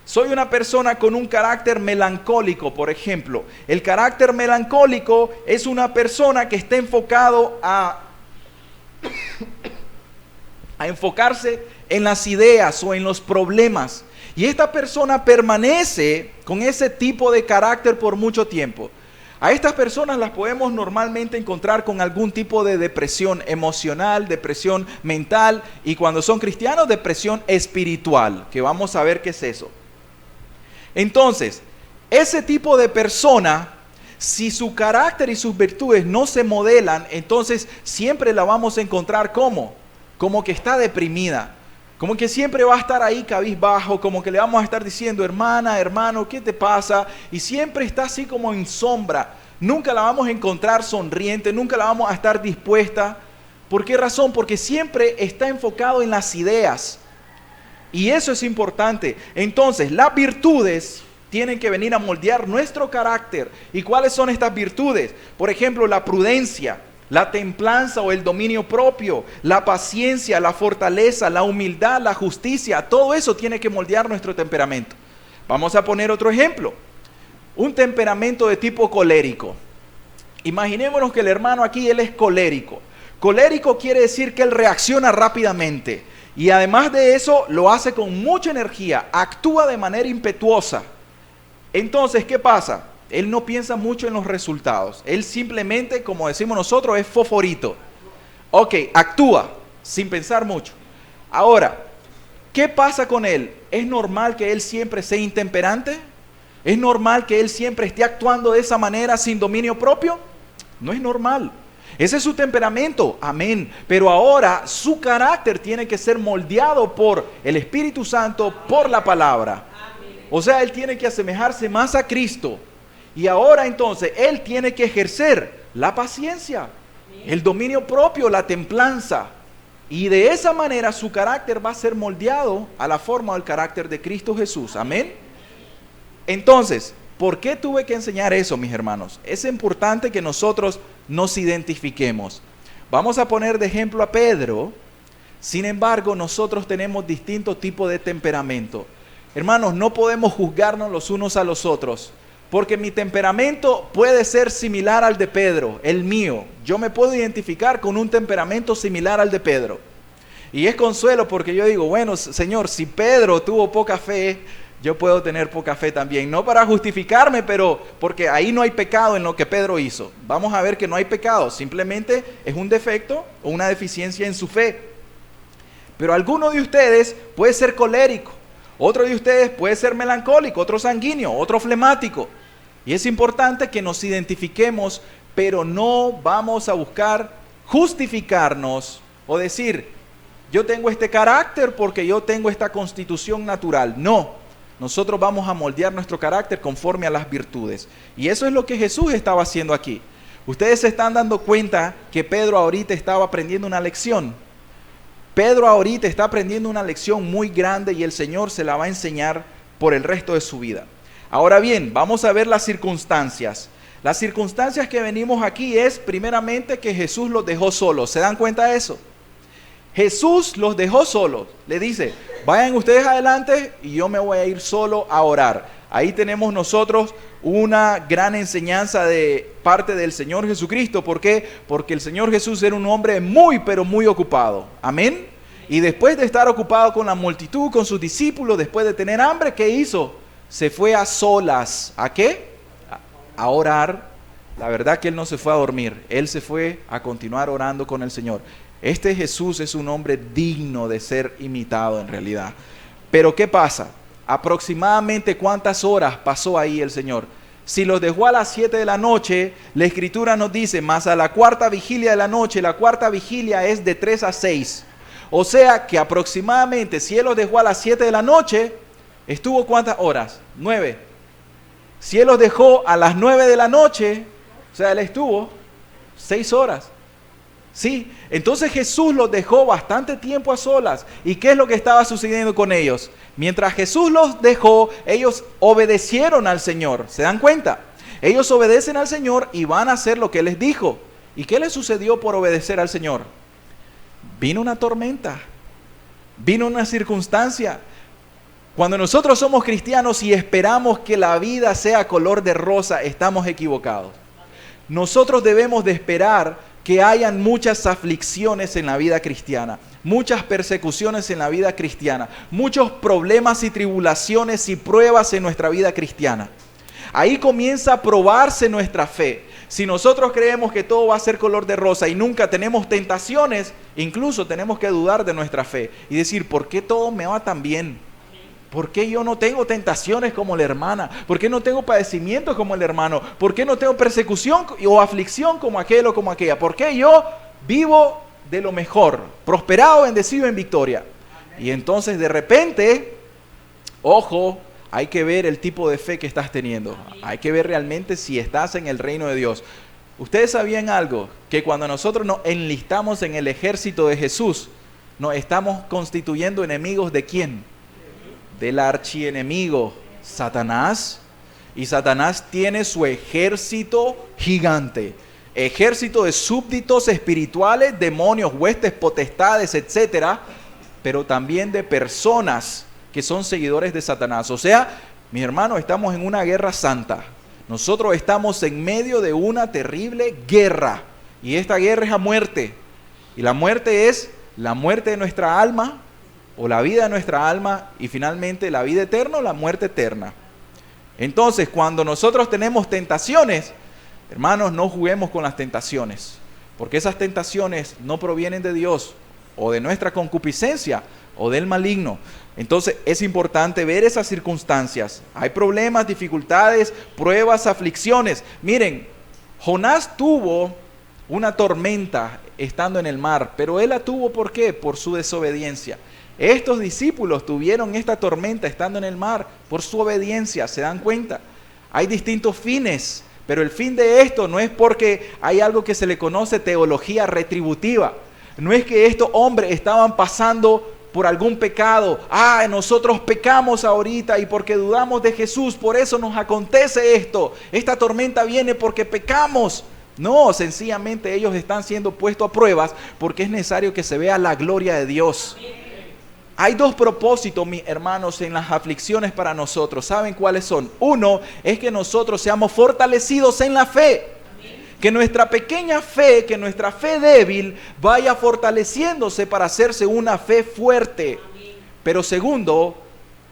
Soy una persona con un carácter melancólico, por ejemplo. El carácter melancólico es una persona que está enfocado a enfocarse en las ideas o en los problemas. Y esta persona permanece con ese tipo de carácter por mucho tiempo. A estas personas las podemos normalmente encontrar con algún tipo de depresión emocional, depresión mental y cuando son cristianos, depresión espiritual, que vamos a ver qué es eso. Entonces, ese tipo de persona, si su carácter y sus virtudes no se modelan, entonces siempre la vamos a encontrar como que está deprimida. Como que siempre va a estar ahí cabizbajo, como que le vamos a estar diciendo, hermana, hermano, ¿qué te pasa? Y siempre está así como en sombra. Nunca la vamos a encontrar sonriente, nunca la vamos a estar dispuesta. ¿Por qué razón? Porque siempre está enfocado en las ideas. Y eso es importante. Entonces, las virtudes tienen que venir a moldear nuestro carácter. ¿Y cuáles son estas virtudes? Por ejemplo, la prudencia, la templanza o el dominio propio, la paciencia, la fortaleza, la humildad, la justicia, todo eso tiene que moldear nuestro temperamento. Vamos a poner otro ejemplo. Un temperamento de tipo colérico. Imaginémonos que el hermano aquí, él es colérico. Colérico quiere decir que él reacciona rápidamente. Y además de eso, lo hace con mucha energía, actúa de manera impetuosa. Entonces, ¿qué pasa? Él no piensa mucho en los resultados. Él simplemente, como decimos nosotros, es fosforito. Ok, actúa sin pensar mucho. Ahora, ¿qué pasa con él? ¿Es normal que él siempre sea intemperante? ¿Es normal que él siempre esté actuando de esa manera sin dominio propio? No es normal. Ese es su temperamento, amén. Pero ahora su carácter tiene que ser moldeado por el Espíritu Santo, por la palabra. O sea, él tiene que asemejarse más a Cristo. Y ahora entonces, él tiene que ejercer la paciencia, el dominio propio, la templanza. Y de esa manera su carácter va a ser moldeado a la forma del carácter de Cristo Jesús. Amén. Entonces, ¿por qué tuve que enseñar eso, mis hermanos? Es importante que nosotros nos identifiquemos. Vamos a poner de ejemplo a Pedro. Sin embargo, nosotros tenemos distintos tipos de temperamento. Hermanos, no podemos juzgarnos los unos a los otros. Porque mi temperamento puede ser similar al de Pedro, el mío. Yo me puedo identificar con un temperamento similar al de Pedro. Y es consuelo porque yo digo, bueno, Señor, si Pedro tuvo poca fe, yo puedo tener poca fe también. No para justificarme, pero porque ahí no hay pecado en lo que Pedro hizo. Vamos a ver que no hay pecado, simplemente es un defecto o una deficiencia en su fe. Pero alguno de ustedes puede ser colérico. Otro de ustedes puede ser melancólico, otro sanguíneo, otro flemático. Y es importante que nos identifiquemos, pero no vamos a buscar justificarnos o decir, yo tengo este carácter porque yo tengo esta constitución natural. No, nosotros vamos a moldear nuestro carácter conforme a las virtudes. Y eso es lo que Jesús estaba haciendo aquí. Ustedes se están dando cuenta que Pedro ahorita estaba aprendiendo una lección. Pedro ahorita está aprendiendo una lección muy grande y el Señor se la va a enseñar por el resto de su vida. Ahora bien, vamos a ver las circunstancias. Las circunstancias que venimos aquí es primeramente que Jesús los dejó solos. ¿Se dan cuenta de eso? Jesús los dejó solos. Le dice, vayan ustedes adelante y yo me voy a ir solo a orar. Ahí tenemos nosotros una gran enseñanza de parte del Señor Jesucristo. ¿Por qué? Porque el Señor Jesús era un hombre muy, pero muy ocupado. Amén. Y después de estar ocupado con la multitud, con sus discípulos, después de tener hambre, ¿qué hizo? Se fue a solas. ¿A qué? A orar. La verdad que él no se fue a dormir. Él se fue a continuar orando con el Señor. Este Jesús es un hombre digno de ser imitado en realidad. Pero ¿qué pasa? Aproximadamente ¿cuántas horas pasó ahí el Señor? Si los dejó a las 7 de la noche, la Escritura nos dice, más a la cuarta vigilia de la noche, la cuarta vigilia es de 3 a 6. O sea que aproximadamente, si Él los dejó a las 7 de la noche, ¿estuvo cuántas horas? 9. Si Él los dejó a las 9 de la noche, o sea, Él estuvo 6 horas. Sí, entonces Jesús los dejó bastante tiempo a solas. ¿Y qué es lo que estaba sucediendo con ellos? Mientras Jesús los dejó, ellos obedecieron al Señor. ¿Se dan cuenta? Ellos obedecen al Señor y van a hacer lo que Él les dijo. ¿Y qué les sucedió por obedecer al Señor? Vino una tormenta, vino una circunstancia. Cuando nosotros somos cristianos y esperamos que la vida sea color de rosa, estamos equivocados. Nosotros debemos de esperar que hayan muchas aflicciones en la vida cristiana, muchas persecuciones en la vida cristiana, muchos problemas y tribulaciones y pruebas en nuestra vida cristiana. Ahí comienza a probarse nuestra fe. Si nosotros creemos que todo va a ser color de rosa y nunca tenemos tentaciones, incluso tenemos que dudar de nuestra fe y decir, ¿por qué todo me va tan bien? ¿Por qué yo no tengo tentaciones como la hermana? ¿Por qué no tengo padecimientos como el hermano? ¿Por qué no tengo persecución o aflicción como aquel o como aquella? ¿Por qué yo vivo de lo mejor, prosperado, bendecido en victoria? Y entonces de repente, ojo, hay que ver el tipo de fe que estás teniendo. Hay que ver realmente si estás en el reino de Dios. Ustedes sabían algo, que cuando nosotros nos enlistamos en el ejército de Jesús, nos estamos constituyendo enemigos ¿de quién? Del archienemigo, Satanás. Y Satanás tiene su ejército gigante, ejército de súbditos espirituales, demonios, huestes, potestades, etcétera, pero también de personas que son seguidores de Satanás. O sea, mis hermanos, estamos en una guerra santa. Nosotros estamos en medio de una terrible guerra. Y esta guerra es a muerte. Y la muerte es la muerte de nuestra alma, o la vida de nuestra alma, y finalmente la vida eterna o la muerte eterna. Entonces, cuando nosotros tenemos tentaciones, hermanos, no juguemos con las tentaciones, porque esas tentaciones no provienen de Dios, o de nuestra concupiscencia, o del maligno. Entonces, es importante ver esas circunstancias. Hay problemas, dificultades, pruebas, aflicciones. Miren, Jonás tuvo una tormenta estando en el mar, pero él la tuvo ¿por qué? Por su desobediencia. Estos discípulos tuvieron esta tormenta estando en el mar por su obediencia, ¿se dan cuenta? Hay distintos fines, pero el fin de esto no es porque hay algo que se le conoce teología retributiva. No es que estos hombres estaban pasando por algún pecado. Nosotros pecamos ahorita y porque dudamos de Jesús, por eso nos acontece esto. Esta tormenta viene porque pecamos. No, sencillamente ellos están siendo puestos a pruebas porque es necesario que se vea la gloria de Dios. Hay dos propósitos, mis hermanos, en las aflicciones para nosotros. ¿Saben cuáles son? Uno es que nosotros seamos fortalecidos en la fe. Que nuestra pequeña fe, que nuestra fe débil vaya fortaleciéndose para hacerse una fe fuerte. Pero segundo,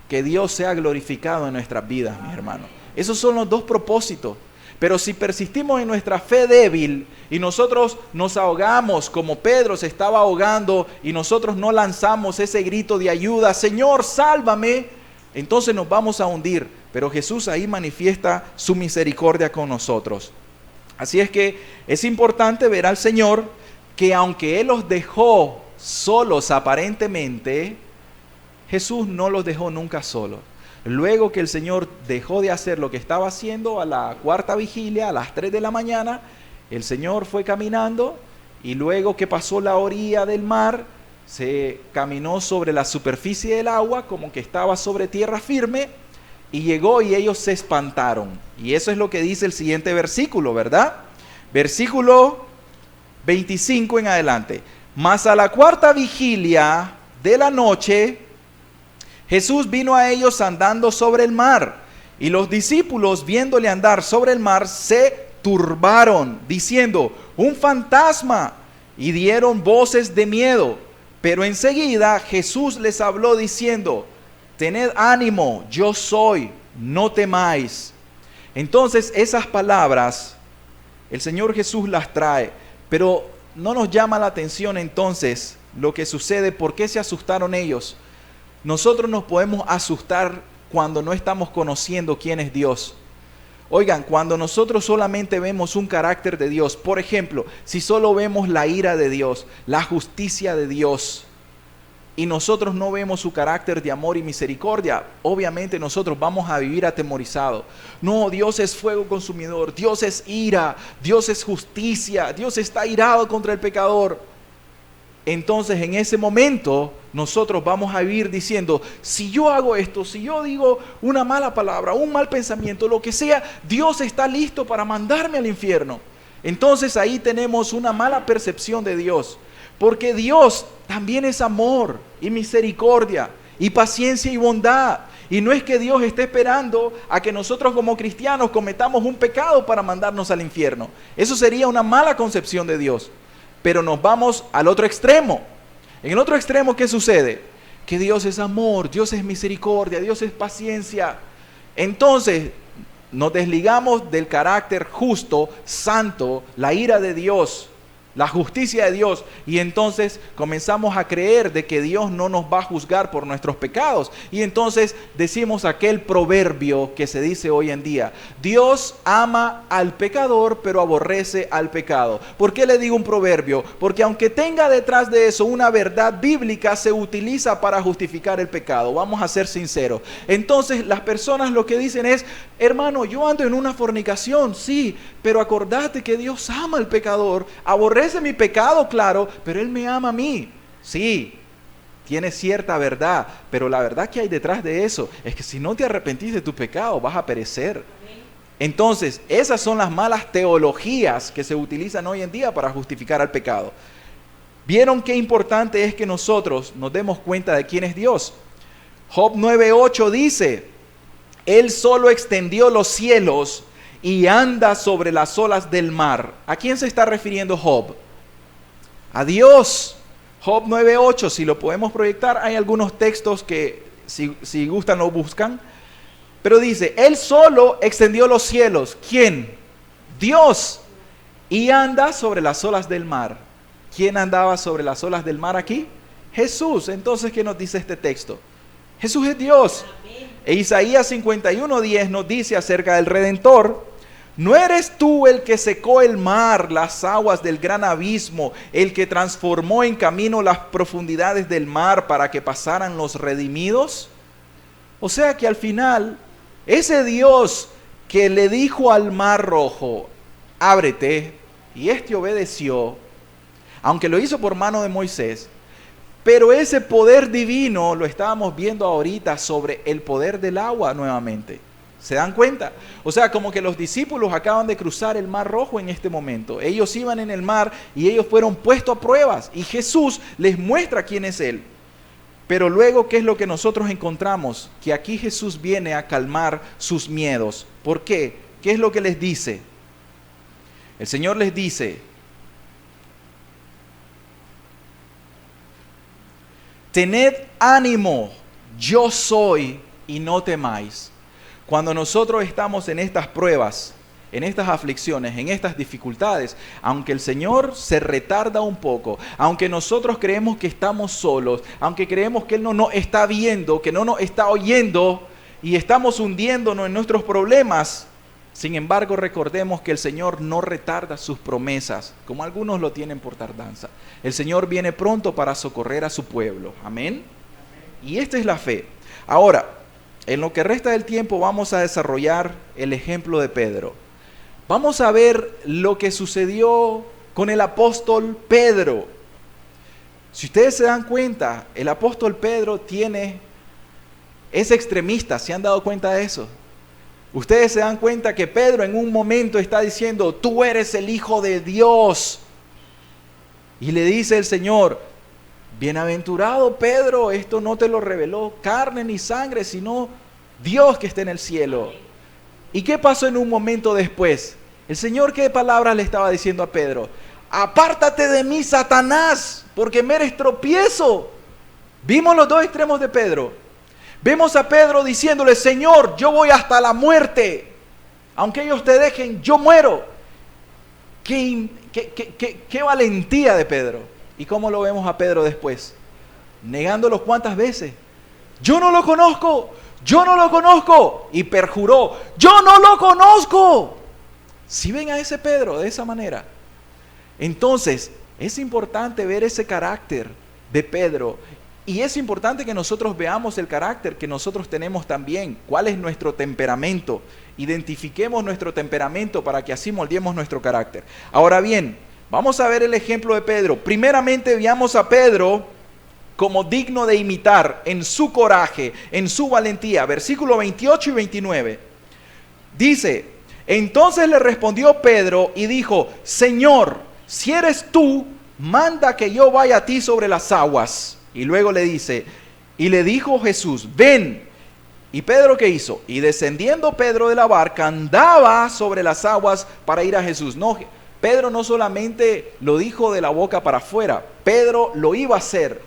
que Dios sea glorificado en nuestras vidas, mis hermanos. Esos son los dos propósitos. Pero si persistimos en nuestra fe débil y nosotros nos ahogamos como Pedro se estaba ahogando y nosotros no lanzamos ese grito de ayuda, Señor, sálvame, entonces nos vamos a hundir. Pero Jesús ahí manifiesta su misericordia con nosotros. Así es que es importante ver al Señor que aunque Él los dejó solos aparentemente, Jesús no los dejó nunca solos. Luego que el Señor dejó de hacer lo que estaba haciendo a la cuarta vigilia, a las 3 de la mañana, el Señor fue caminando y luego que pasó la orilla del mar, se caminó sobre la superficie del agua como que estaba sobre tierra firme y llegó y ellos se espantaron. Y eso es lo que dice el siguiente versículo, ¿verdad? Versículo 25 en adelante. Mas a la cuarta vigilia de la noche, Jesús vino a ellos andando sobre el mar, y los discípulos, viéndole andar sobre el mar, se turbaron, diciendo, un fantasma, y dieron voces de miedo. Pero enseguida Jesús les habló diciendo, tened ánimo, yo soy, no temáis. Entonces esas palabras, el Señor Jesús las trae, pero no nos llama la atención entonces lo que sucede, por qué se asustaron ellos. Nosotros nos podemos asustar cuando no estamos conociendo quién es Dios. Oigan, cuando nosotros solamente vemos un carácter de Dios, por ejemplo, si solo vemos la ira de Dios, la justicia de Dios, y nosotros no vemos su carácter de amor y misericordia, obviamente nosotros vamos a vivir atemorizados. No, Dios es fuego consumidor, Dios es ira, Dios es justicia, Dios está irado contra el pecador. Entonces en ese momento nosotros vamos a vivir diciendo, si yo hago esto, si yo digo una mala palabra, un mal pensamiento, lo que sea, Dios está listo para mandarme al infierno. Entonces ahí tenemos una mala percepción de Dios, porque Dios también es amor y misericordia y paciencia y bondad. Y no es que Dios esté esperando a que nosotros como cristianos cometamos un pecado para mandarnos al infierno. Eso sería una mala concepción de Dios. Pero nos vamos al otro extremo. En el otro extremo, ¿qué sucede? Que Dios es amor, Dios es misericordia, Dios es paciencia. Entonces, nos desligamos del carácter justo, santo, la ira de Dios, la justicia de Dios, y entonces comenzamos a creer de que Dios no nos va a juzgar por nuestros pecados. Y entonces decimos aquel proverbio que se dice hoy en día: Dios ama al pecador, pero aborrece al pecado. ¿Por qué le digo un proverbio? Porque aunque tenga detrás de eso una verdad bíblica, se utiliza para justificar el pecado. Vamos a ser sinceros. Entonces las personas lo que dicen es: hermano, yo ando en una fornicación, sí, pero acordate que Dios ama al pecador, aborrece mi pecado, claro, pero Él me ama a mí. Sí, tiene cierta verdad, pero la verdad que hay detrás de eso es que si no te arrepentís de tu pecado, vas a perecer. Entonces, esas son las malas teologías que se utilizan hoy en día para justificar al pecado. ¿Vieron qué importante es que nosotros nos demos cuenta de quién es Dios? Job 9:8 dice: Él solo extendió los cielos y anda sobre las olas del mar. ¿A quién se está refiriendo Job? A Dios. Job 9:8, si lo podemos proyectar, hay algunos textos que si gustan lo buscan. Pero dice: Él solo extendió los cielos. ¿Quién? Dios. Y anda sobre las olas del mar. ¿Quién andaba sobre las olas del mar aquí? Jesús. Entonces, ¿qué nos dice este texto? Jesús es Dios. E Isaías 51:10 nos dice acerca del Redentor: ¿no eres tú el que secó el mar, las aguas del gran abismo, el que transformó en camino las profundidades del mar para que pasaran los redimidos? O sea que al final, ese Dios que le dijo al mar rojo: ábrete, y este obedeció, aunque lo hizo por mano de Moisés, pero ese poder divino lo estábamos viendo ahorita sobre el poder del agua nuevamente. ¿Se dan cuenta? O sea, como que los discípulos acaban de cruzar el mar rojo en este momento. Ellos iban en el mar y ellos fueron puestos a pruebas. Y Jesús les muestra quién es Él. Pero luego, ¿qué es lo que nosotros encontramos? Que aquí Jesús viene a calmar sus miedos. ¿Por qué? ¿Qué es lo que les dice? El Señor les dice: tened ánimo, yo soy, y no temáis. Cuando nosotros estamos en estas pruebas, en estas aflicciones, en estas dificultades, aunque el Señor se retarda un poco, aunque nosotros creemos que estamos solos, aunque creemos que Él no nos está viendo, que no nos está oyendo y estamos hundiéndonos en nuestros problemas, sin embargo recordemos que el Señor no retarda sus promesas, como algunos lo tienen por tardanza. El Señor viene pronto para socorrer a su pueblo. Amén. Y esta es la fe. Ahora, en lo que resta del tiempo vamos a desarrollar el ejemplo de Pedro. Vamos a ver lo que sucedió con el apóstol Pedro. Si ustedes se dan cuenta, el apóstol Pedro es extremista. ¿Se han dado cuenta de eso? Ustedes se dan cuenta que Pedro en un momento está diciendo: tú eres el Hijo de Dios. Y le dice el Señor: bienaventurado Pedro, esto no te lo reveló carne ni sangre, sino Dios que está en el cielo. ¿Y qué pasó en un momento después? El Señor, ¿qué palabras le estaba diciendo a Pedro? Apártate de mí, Satanás, porque me eres tropiezo. Vimos los dos extremos de Pedro. Vemos a Pedro diciéndole: Señor, yo voy hasta la muerte. Aunque ellos te dejen, yo muero. Qué valentía de Pedro. ¿Y cómo lo vemos a Pedro después? Negándolo cuántas veces. Yo no lo conozco, yo no lo conozco. Y perjuró: yo no lo conozco. Si ven a ese Pedro de esa manera. Entonces, es importante ver ese carácter de Pedro. Y es importante que nosotros veamos el carácter que nosotros tenemos también. ¿Cuál es nuestro temperamento? Identifiquemos nuestro temperamento para que así moldeemos nuestro carácter. Ahora bien, vamos a ver el ejemplo de Pedro. Primeramente veamos a Pedro como digno de imitar en su coraje, en su valentía. Versículo 28 y 29. Dice: entonces le respondió Pedro y dijo: Señor, si eres tú, manda que yo vaya a ti sobre las aguas. Y luego le dice: y le dijo Jesús: ven. ¿Y Pedro qué hizo? Y descendiendo Pedro de la barca, andaba sobre las aguas para ir a Jesús. No, Pedro no solamente lo dijo de la boca para afuera, Pedro lo iba a hacer.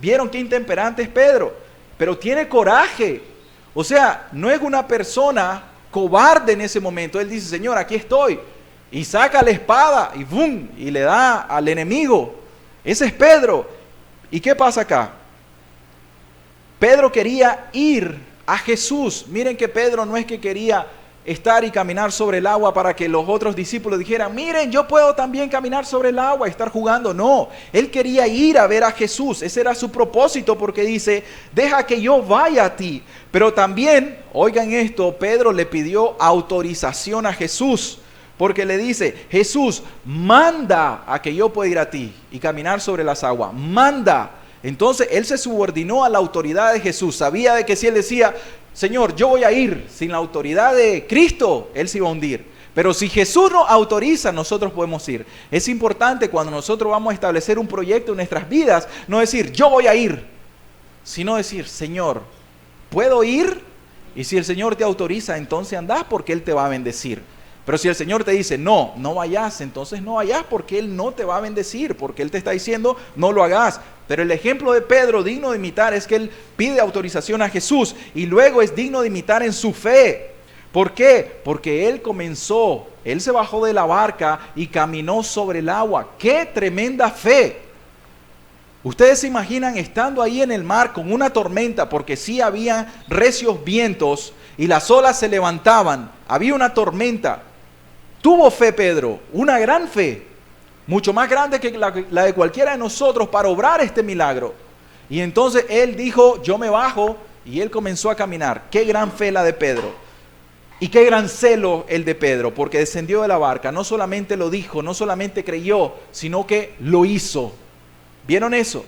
¿Vieron qué intemperante es Pedro? Pero tiene coraje. O sea, no es una persona cobarde en ese momento. Él dice, Señor, aquí estoy. Y saca la espada y ¡bum! Y le da al enemigo. Ese es Pedro. ¿Y qué pasa acá? Pedro quería ir a Jesús. Miren que Pedro no es que quería estar y caminar sobre el agua para que los otros discípulos dijeran, miren, yo puedo también caminar sobre el agua y estar jugando. No, él quería ir a ver a Jesús. Ese era su propósito, porque dice, deja que yo vaya a ti. Pero también, oigan esto, Pedro le pidió autorización a Jesús, porque le dice, Jesús, manda a que yo pueda ir a ti y caminar sobre las aguas. Manda. Entonces él se subordinó a la autoridad de Jesús. Sabía de que si él decía, Señor, yo voy a ir, sin la autoridad de Cristo, él se iba a hundir. Pero si Jesús nos autoriza, nosotros podemos ir. Es importante cuando nosotros vamos a establecer un proyecto en nuestras vidas, no decir, yo voy a ir, sino decir, Señor, ¿puedo ir? Y si el Señor te autoriza, entonces andás, porque Él te va a bendecir. Pero si el Señor te dice, no, no vayas, entonces no vayas, porque Él no te va a bendecir, porque Él te está diciendo, no lo hagas. Pero el ejemplo de Pedro, digno de imitar, es que él pide autorización a Jesús y luego es digno de imitar en su fe. ¿Por qué? Porque él se bajó de la barca y caminó sobre el agua. ¡Qué tremenda fe! Ustedes se imaginan estando ahí en el mar con una tormenta, porque sí había recios vientos y las olas se levantaban, había una tormenta. Tuvo fe Pedro, una gran fe, mucho más grande que la de cualquiera de nosotros para obrar este milagro. Y entonces él dijo, yo me bajo, y él comenzó a caminar. Qué gran fe la de Pedro. Y qué gran celo el de Pedro, porque descendió de la barca. No solamente lo dijo, no solamente creyó, sino que lo hizo. ¿Vieron eso?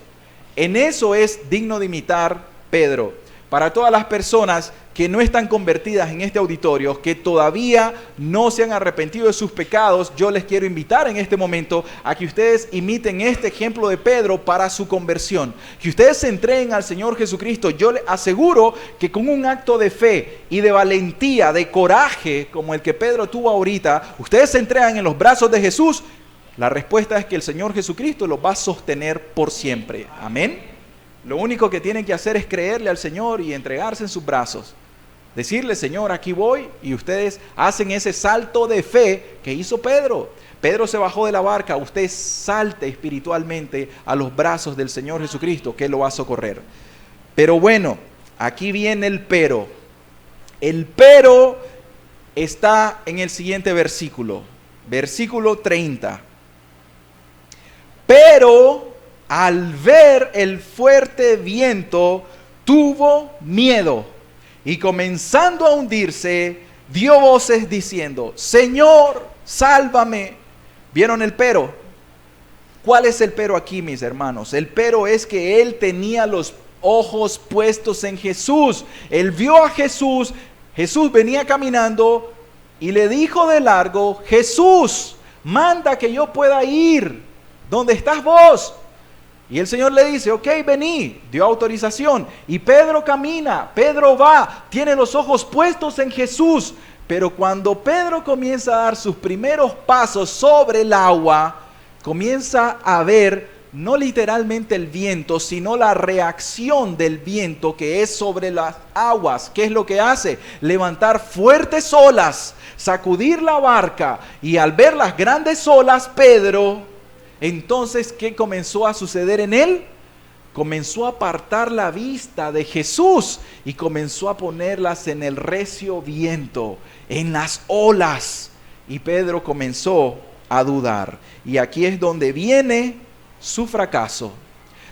En eso es digno de imitar Pedro. Para todas las personas que no están convertidas en este auditorio, que todavía no se han arrepentido de sus pecados, yo les quiero invitar en este momento a que ustedes imiten este ejemplo de Pedro para su conversión. Que ustedes se entreguen al Señor Jesucristo. Yo les aseguro que con un acto de fe y de valentía, de coraje, como el que Pedro tuvo ahorita, ustedes se entregan en los brazos de Jesús. La respuesta es que el Señor Jesucristo los va a sostener por siempre. Amén. Lo único que tienen que hacer es creerle al Señor y entregarse en sus brazos. Decirle, Señor, aquí voy, y ustedes hacen ese salto de fe que hizo Pedro. Pedro se bajó de la barca, usted salte espiritualmente a los brazos del Señor Jesucristo, que lo va a socorrer. Pero bueno, aquí viene el pero. El pero está en el siguiente versículo, versículo 30. Pero al ver el fuerte viento, tuvo miedo y comenzando a hundirse, dio voces diciendo, Señor, sálvame. ¿Vieron el pero? ¿Cuál es el pero aquí, mis hermanos? El pero es que él tenía los ojos puestos en Jesús. Él vio a Jesús, Jesús venía caminando y le dijo de largo, Jesús, manda que yo pueda ir. ¿Dónde estás vos? Y el Señor le dice, ok, vení, dio autorización. Y Pedro camina, Pedro va, tiene los ojos puestos en Jesús. Pero cuando Pedro comienza a dar sus primeros pasos sobre el agua, comienza a ver, no literalmente el viento, sino la reacción del viento que es sobre las aguas. ¿Qué es lo que hace? Levantar fuertes olas, sacudir la barca. Y al ver las grandes olas, Pedro... Entonces, ¿qué comenzó a suceder en él? Comenzó a apartar la vista de Jesús y comenzó a ponerlas en el recio viento, en las olas. Y Pedro comenzó a dudar. Y aquí es donde viene su fracaso.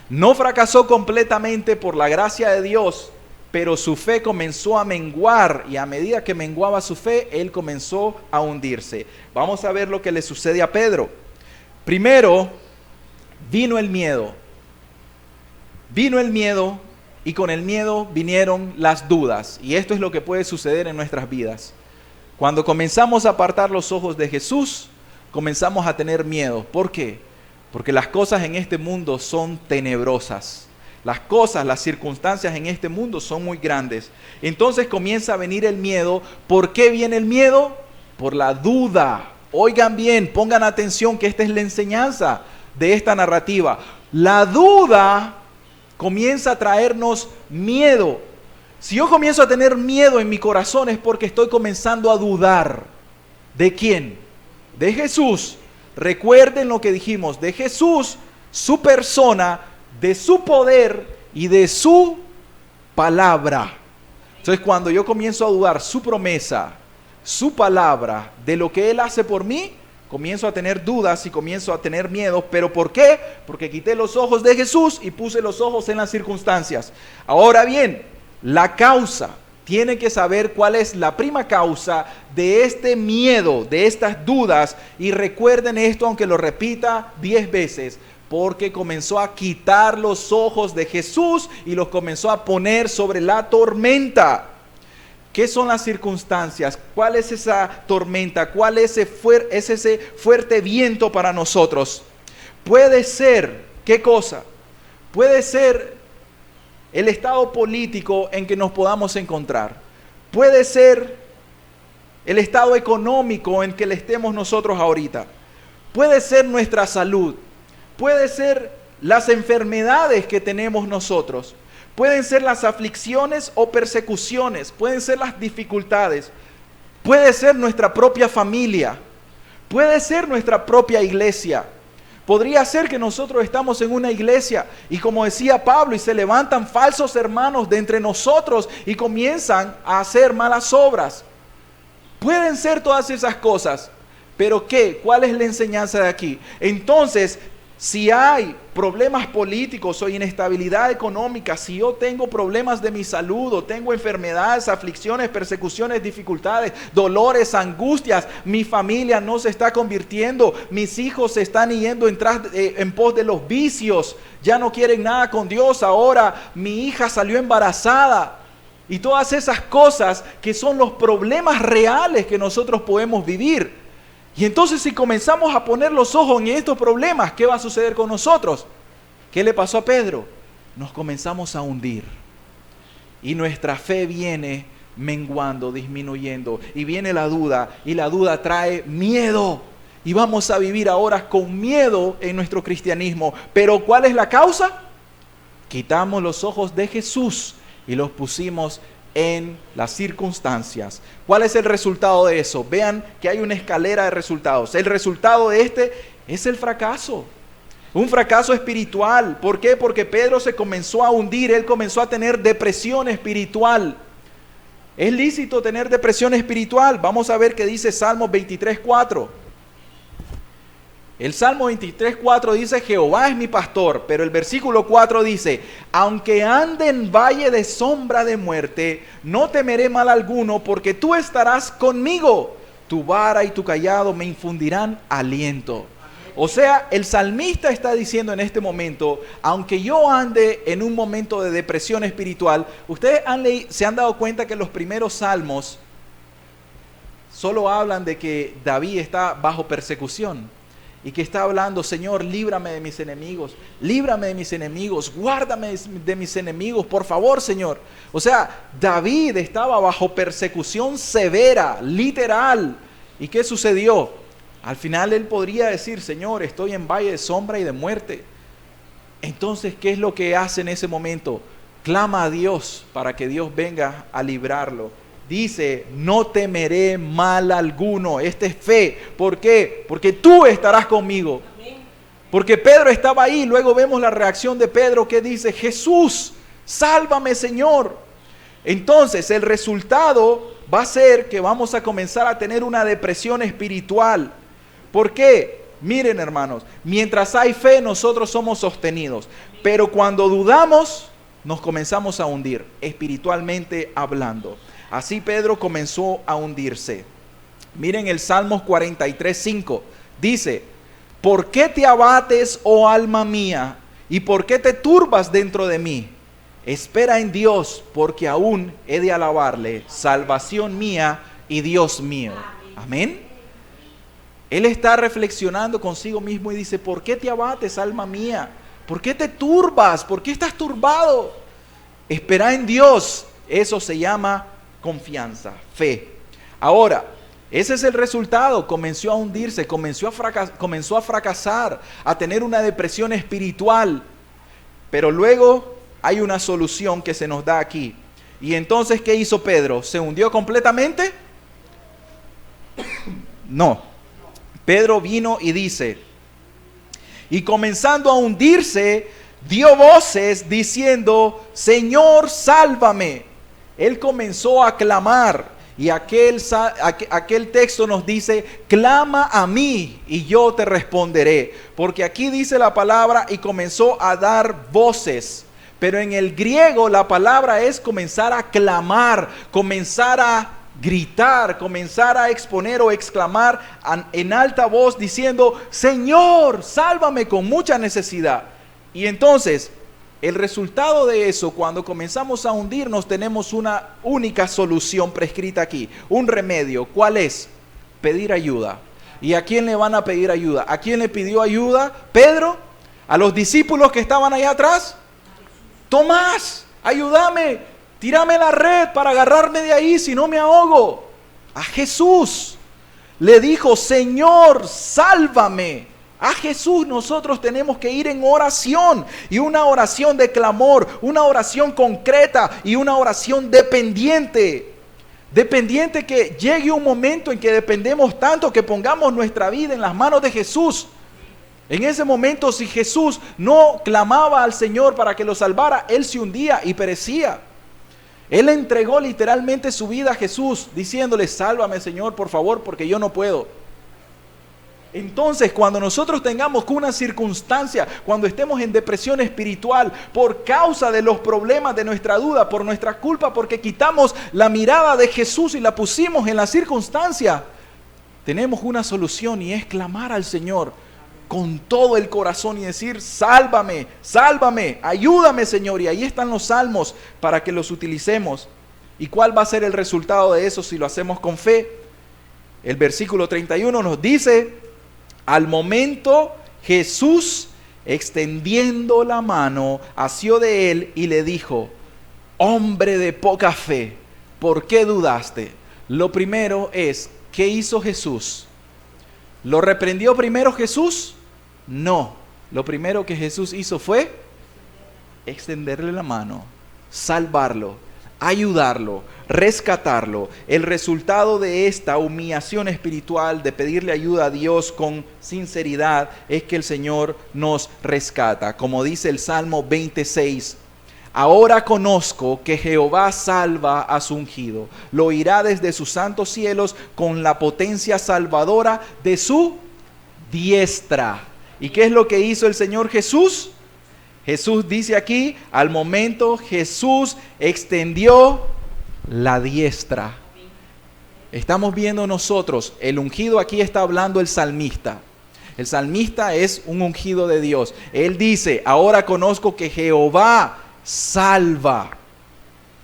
No fracasó completamente por la gracia de Dios, pero su fe comenzó a menguar y a medida que menguaba su fe, él comenzó a hundirse. Vamos a ver lo que le sucede a Pedro. Primero, vino el miedo. Vino el miedo y con el miedo vinieron las dudas. Y esto es lo que puede suceder en nuestras vidas. Cuando comenzamos a apartar los ojos de Jesús, comenzamos a tener miedo. ¿Por qué? Porque las cosas en este mundo son tenebrosas. Las cosas, las circunstancias en este mundo son muy grandes. Entonces comienza a venir el miedo. ¿Por qué viene el miedo? Por la duda. Oigan bien, pongan atención que esta es la enseñanza de esta narrativa. La duda comienza a traernos miedo. Si yo comienzo a tener miedo en mi corazón es porque estoy comenzando a dudar. ¿De quién? De Jesús. Recuerden lo que dijimos, de Jesús, su persona, de su poder y de su palabra. Entonces cuando yo comienzo a dudar su promesa, su palabra, de lo que Él hace por mí, comienzo a tener dudas y comienzo a tener miedo. ¿Pero por qué? Porque quité los ojos de Jesús y puse los ojos en las circunstancias. Ahora bien, la causa, tiene que saber cuál es la prima causa de este miedo, de estas dudas. Y recuerden esto, aunque lo repita 10 veces, porque comenzó a quitar los ojos de Jesús y los comenzó a poner sobre la tormenta. ¿Qué son las circunstancias? ¿Cuál es esa tormenta? ¿Cuál es ese fuerte viento para nosotros? Puede ser, ¿qué cosa? Puede ser el estado político en que nos podamos encontrar. Puede ser el estado económico en que le estemos nosotros ahorita. Puede ser nuestra salud. Puede ser las enfermedades que tenemos nosotros. Pueden ser las aflicciones o persecuciones. Pueden ser las dificultades. Puede ser nuestra propia familia. Puede ser nuestra propia iglesia. Podría ser que nosotros estamos en una iglesia y como decía Pablo, y se levantan falsos hermanos de entre nosotros y comienzan a hacer malas obras. Pueden ser todas esas cosas, pero ¿qué? ¿Cuál es la enseñanza de aquí? Entonces, si hay problemas políticos o inestabilidad económica, si yo tengo problemas de mi salud o tengo enfermedades, aflicciones, persecuciones, dificultades, dolores, angustias, mi familia no se está convirtiendo, mis hijos se están yendo en pos de los vicios, ya no quieren nada con Dios, ahora mi hija salió embarazada y todas esas cosas que son los problemas reales que nosotros podemos vivir. Y entonces si comenzamos a poner los ojos en estos problemas, ¿qué va a suceder con nosotros? ¿Qué le pasó a Pedro? Nos comenzamos a hundir. Y nuestra fe viene menguando, disminuyendo. Y viene la duda. Y la duda trae miedo. Y vamos a vivir ahora con miedo en nuestro cristianismo. Pero ¿cuál es la causa? Quitamos los ojos de Jesús y los pusimos en las circunstancias. ¿Cuál es el resultado de eso? Vean que hay una escalera de resultados. El resultado de este es el fracaso. Un fracaso espiritual. ¿Por qué? Porque Pedro se comenzó a hundir. Él comenzó a tener depresión espiritual. ¿Es lícito tener depresión espiritual? Vamos a ver qué dice Salmo 23:4. El Salmo 23:4 dice, Jehová es mi pastor, pero el versículo 4 dice, aunque ande en valle de sombra de muerte, no temeré mal alguno, porque tú estarás conmigo, tu vara y tu cayado me infundirán aliento. O sea, el salmista está diciendo en este momento, aunque yo ande en un momento de depresión espiritual, ustedes se han dado cuenta que los primeros salmos solo hablan de que David está bajo persecución. Y que está hablando, Señor, líbrame de mis enemigos, guárdame de mis enemigos, por favor, Señor. O sea, David estaba bajo persecución severa, literal. ¿Y qué sucedió? Al final él podría decir, Señor, estoy en valle de sombra y de muerte. Entonces, ¿qué es lo que hace en ese momento? Clama a Dios para que Dios venga a librarlo. Dice, no temeré mal alguno. Esta es fe. ¿Por qué? Porque tú estarás conmigo. Porque Pedro estaba ahí. Luego vemos la reacción de Pedro que dice, Jesús, sálvame, Señor. Entonces el resultado va a ser que vamos a comenzar a tener una depresión espiritual. ¿Por qué? Miren, hermanos, mientras hay fe nosotros somos sostenidos. Pero cuando dudamos nos comenzamos a hundir, espiritualmente hablando. Así Pedro comenzó a hundirse. Miren el Salmos 43:5. Dice, ¿por qué te abates, oh alma mía? ¿Y por qué te turbas dentro de mí? Espera en Dios, porque aún he de alabarle, salvación mía y Dios mío. Amén. Él está reflexionando consigo mismo y dice, ¿por qué te abates, alma mía? ¿Por qué te turbas? ¿Por qué estás turbado? Espera en Dios. Eso se llama confianza, fe. Ahora, ese es el resultado. Comenzó a hundirse, comenzó a fracasar, a tener una depresión espiritual. Pero luego hay una solución que se nos da aquí. Y entonces, ¿qué hizo Pedro? ¿Se hundió completamente? No. Pedro vino y dice, y comenzando a hundirse, dio voces diciendo, Señor, sálvame. Él comenzó a clamar. Y aquel texto nos dice, clama a mí y yo te responderé. Porque aquí dice la palabra y comenzó a dar voces. Pero en el griego la palabra es comenzar a clamar, comenzar a gritar, comenzar a exponer o exclamar en alta voz diciendo, Señor, sálvame, con mucha necesidad. Y entonces, el resultado de eso, cuando comenzamos a hundirnos, tenemos una única solución prescrita aquí, un remedio. ¿Cuál es? Pedir ayuda. ¿Y a quién le van a pedir ayuda? ¿A quién le pidió ayuda? ¿Pedro? ¿A los discípulos que estaban allá atrás? Tomás, ayúdame, tírame la red para agarrarme de ahí, si no me ahogo. A Jesús le dijo, Señor, sálvame. A Jesús nosotros tenemos que ir en oración, y una oración de clamor, una oración concreta y una oración dependiente. Dependiente, que llegue un momento en que dependemos tanto que pongamos nuestra vida en las manos de Jesús. En ese momento, si Jesús no clamaba al Señor para que lo salvara, Él se hundía y perecía. Él entregó literalmente su vida a Jesús, diciéndole, sálvame, Señor, por favor, porque yo no puedo. Entonces, cuando nosotros tengamos una circunstancia, cuando estemos en depresión espiritual por causa de los problemas de nuestra duda, por nuestra culpa, porque quitamos la mirada de Jesús y la pusimos en la circunstancia, tenemos una solución, y es clamar al Señor con todo el corazón y decir, sálvame, sálvame, ayúdame, Señor. Y ahí están los salmos para que los utilicemos. ¿Y cuál va a ser el resultado de eso si lo hacemos con fe? El versículo 31 nos dice, al momento Jesús, extendiendo la mano, asió de él y le dijo, hombre de poca fe, ¿por qué dudaste? Lo primero es, ¿qué hizo Jesús? ¿Lo reprendió primero Jesús? No. Lo primero que Jesús hizo fue extenderle la mano, salvarlo, ayudarlo, rescatarlo. El resultado de esta humillación espiritual, de pedirle ayuda a Dios con sinceridad, es que el Señor nos rescata. Como dice el Salmo 26, ahora conozco que Jehová salva a su ungido, lo oirá desde sus santos cielos con la potencia salvadora de su diestra. ¿Y qué es lo que hizo el Señor Jesús? Jesús dice aquí, al momento Jesús extendió la diestra. Estamos viendo nosotros, el ungido, aquí está hablando el salmista. El salmista es un ungido de Dios. Él dice, ahora conozco que Jehová salva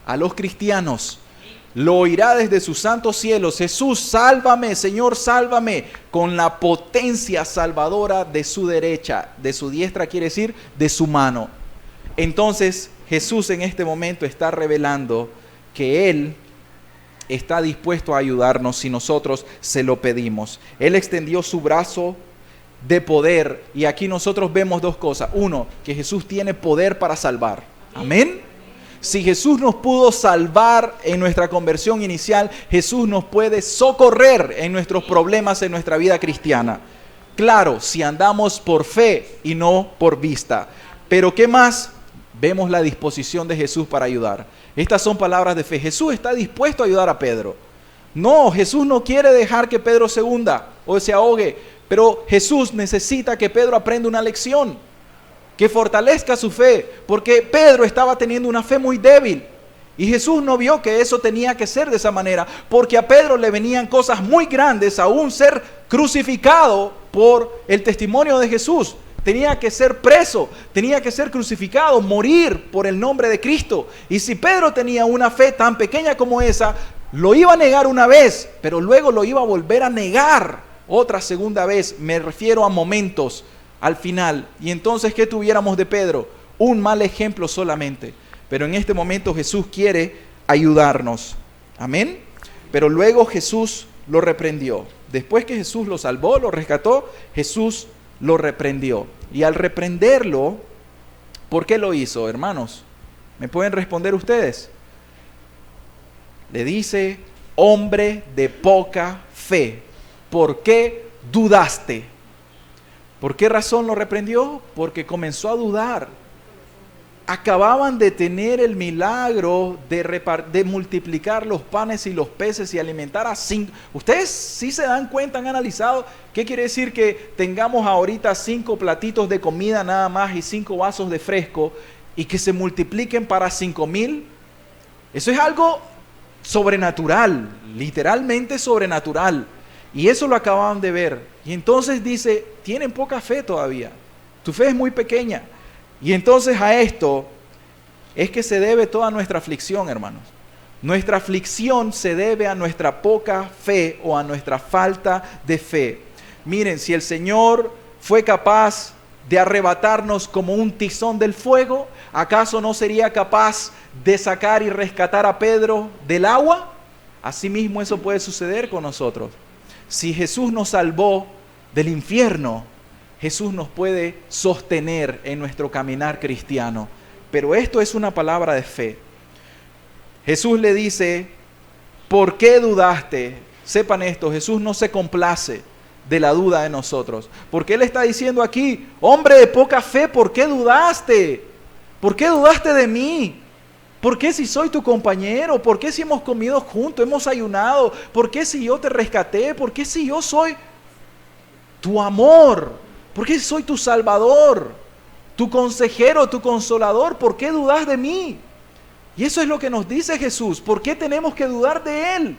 a los cristianos. Lo oirá desde sus santos cielos. Jesús, sálvame, Señor, sálvame, con la potencia salvadora de su derecha. De su diestra quiere decir de su mano. Entonces Jesús en este momento está revelando que Él está dispuesto a ayudarnos si nosotros se lo pedimos. Él extendió su brazo de poder, y aquí nosotros vemos dos cosas. Uno, que Jesús tiene poder para salvar. Amén. Si Jesús nos pudo salvar en nuestra conversión inicial, Jesús nos puede socorrer en nuestros problemas en nuestra vida cristiana. Claro, si andamos por fe y no por vista. Pero ¿qué más? Vemos la disposición de Jesús para ayudar. Estas son palabras de fe. Jesús está dispuesto a ayudar a Pedro. No, Jesús no quiere dejar que Pedro se hunda o se ahogue, pero Jesús necesita que Pedro aprenda una lección, que fortalezca su fe, porque Pedro estaba teniendo una fe muy débil, y Jesús no vio que eso tenía que ser de esa manera, porque a Pedro le venían cosas muy grandes, aún ser crucificado por el testimonio de Jesús. Tenía que ser preso, tenía que ser crucificado, morir por el nombre de Cristo. Y si Pedro tenía una fe tan pequeña como esa, lo iba a negar una vez, pero luego lo iba a volver a negar otra segunda vez. Me refiero a momentos, al final. Y entonces, ¿qué tuviéramos de Pedro? Un mal ejemplo solamente. Pero en este momento Jesús quiere ayudarnos. Amén. Pero luego Jesús lo reprendió. Después que Jesús lo salvó, lo rescató, Jesús lo reprendió. Y al reprenderlo, ¿por qué lo hizo, hermanos? ¿Me pueden responder ustedes? Le dice: hombre de poca fe, ¿por qué dudaste? ¿Por qué razón lo reprendió? Porque comenzó a dudar. Acababan de tener el milagro de multiplicar los panes y los peces y alimentar a 5. Ustedes sí se dan cuenta, han analizado qué quiere decir que tengamos ahorita 5 platitos de comida nada más y 5 vasos de fresco y que se multipliquen para 5,000. Eso es algo sobrenatural, literalmente sobrenatural. Y eso lo acababan de ver. Y entonces dice: tienen poca fe todavía. Tu fe es muy pequeña. Y entonces a esto es que se debe toda nuestra aflicción, hermanos. Nuestra aflicción se debe a nuestra poca fe o a nuestra falta de fe. Miren, si el Señor fue capaz de arrebatarnos como un tizón del fuego, ¿acaso no sería capaz de sacar y rescatar a Pedro del agua? Asimismo, eso puede suceder con nosotros. Si Jesús nos salvó del infierno, Jesús nos puede sostener en nuestro caminar cristiano. Pero esto es una palabra de fe. Jesús le dice: ¿por qué dudaste? Sepan esto, Jesús no se complace de la duda de nosotros. Porque Él está diciendo aquí: hombre de poca fe, ¿por qué dudaste? ¿Por qué dudaste de mí? ¿Por qué si soy tu compañero? ¿Por qué si hemos comido juntos, hemos ayunado? ¿Por qué si yo te rescaté? ¿Por qué si yo soy tu amor? ¿Por qué soy tu salvador, tu consejero, tu consolador? ¿Por qué dudas de mí? Y eso es lo que nos dice Jesús. ¿Por qué tenemos que dudar de Él?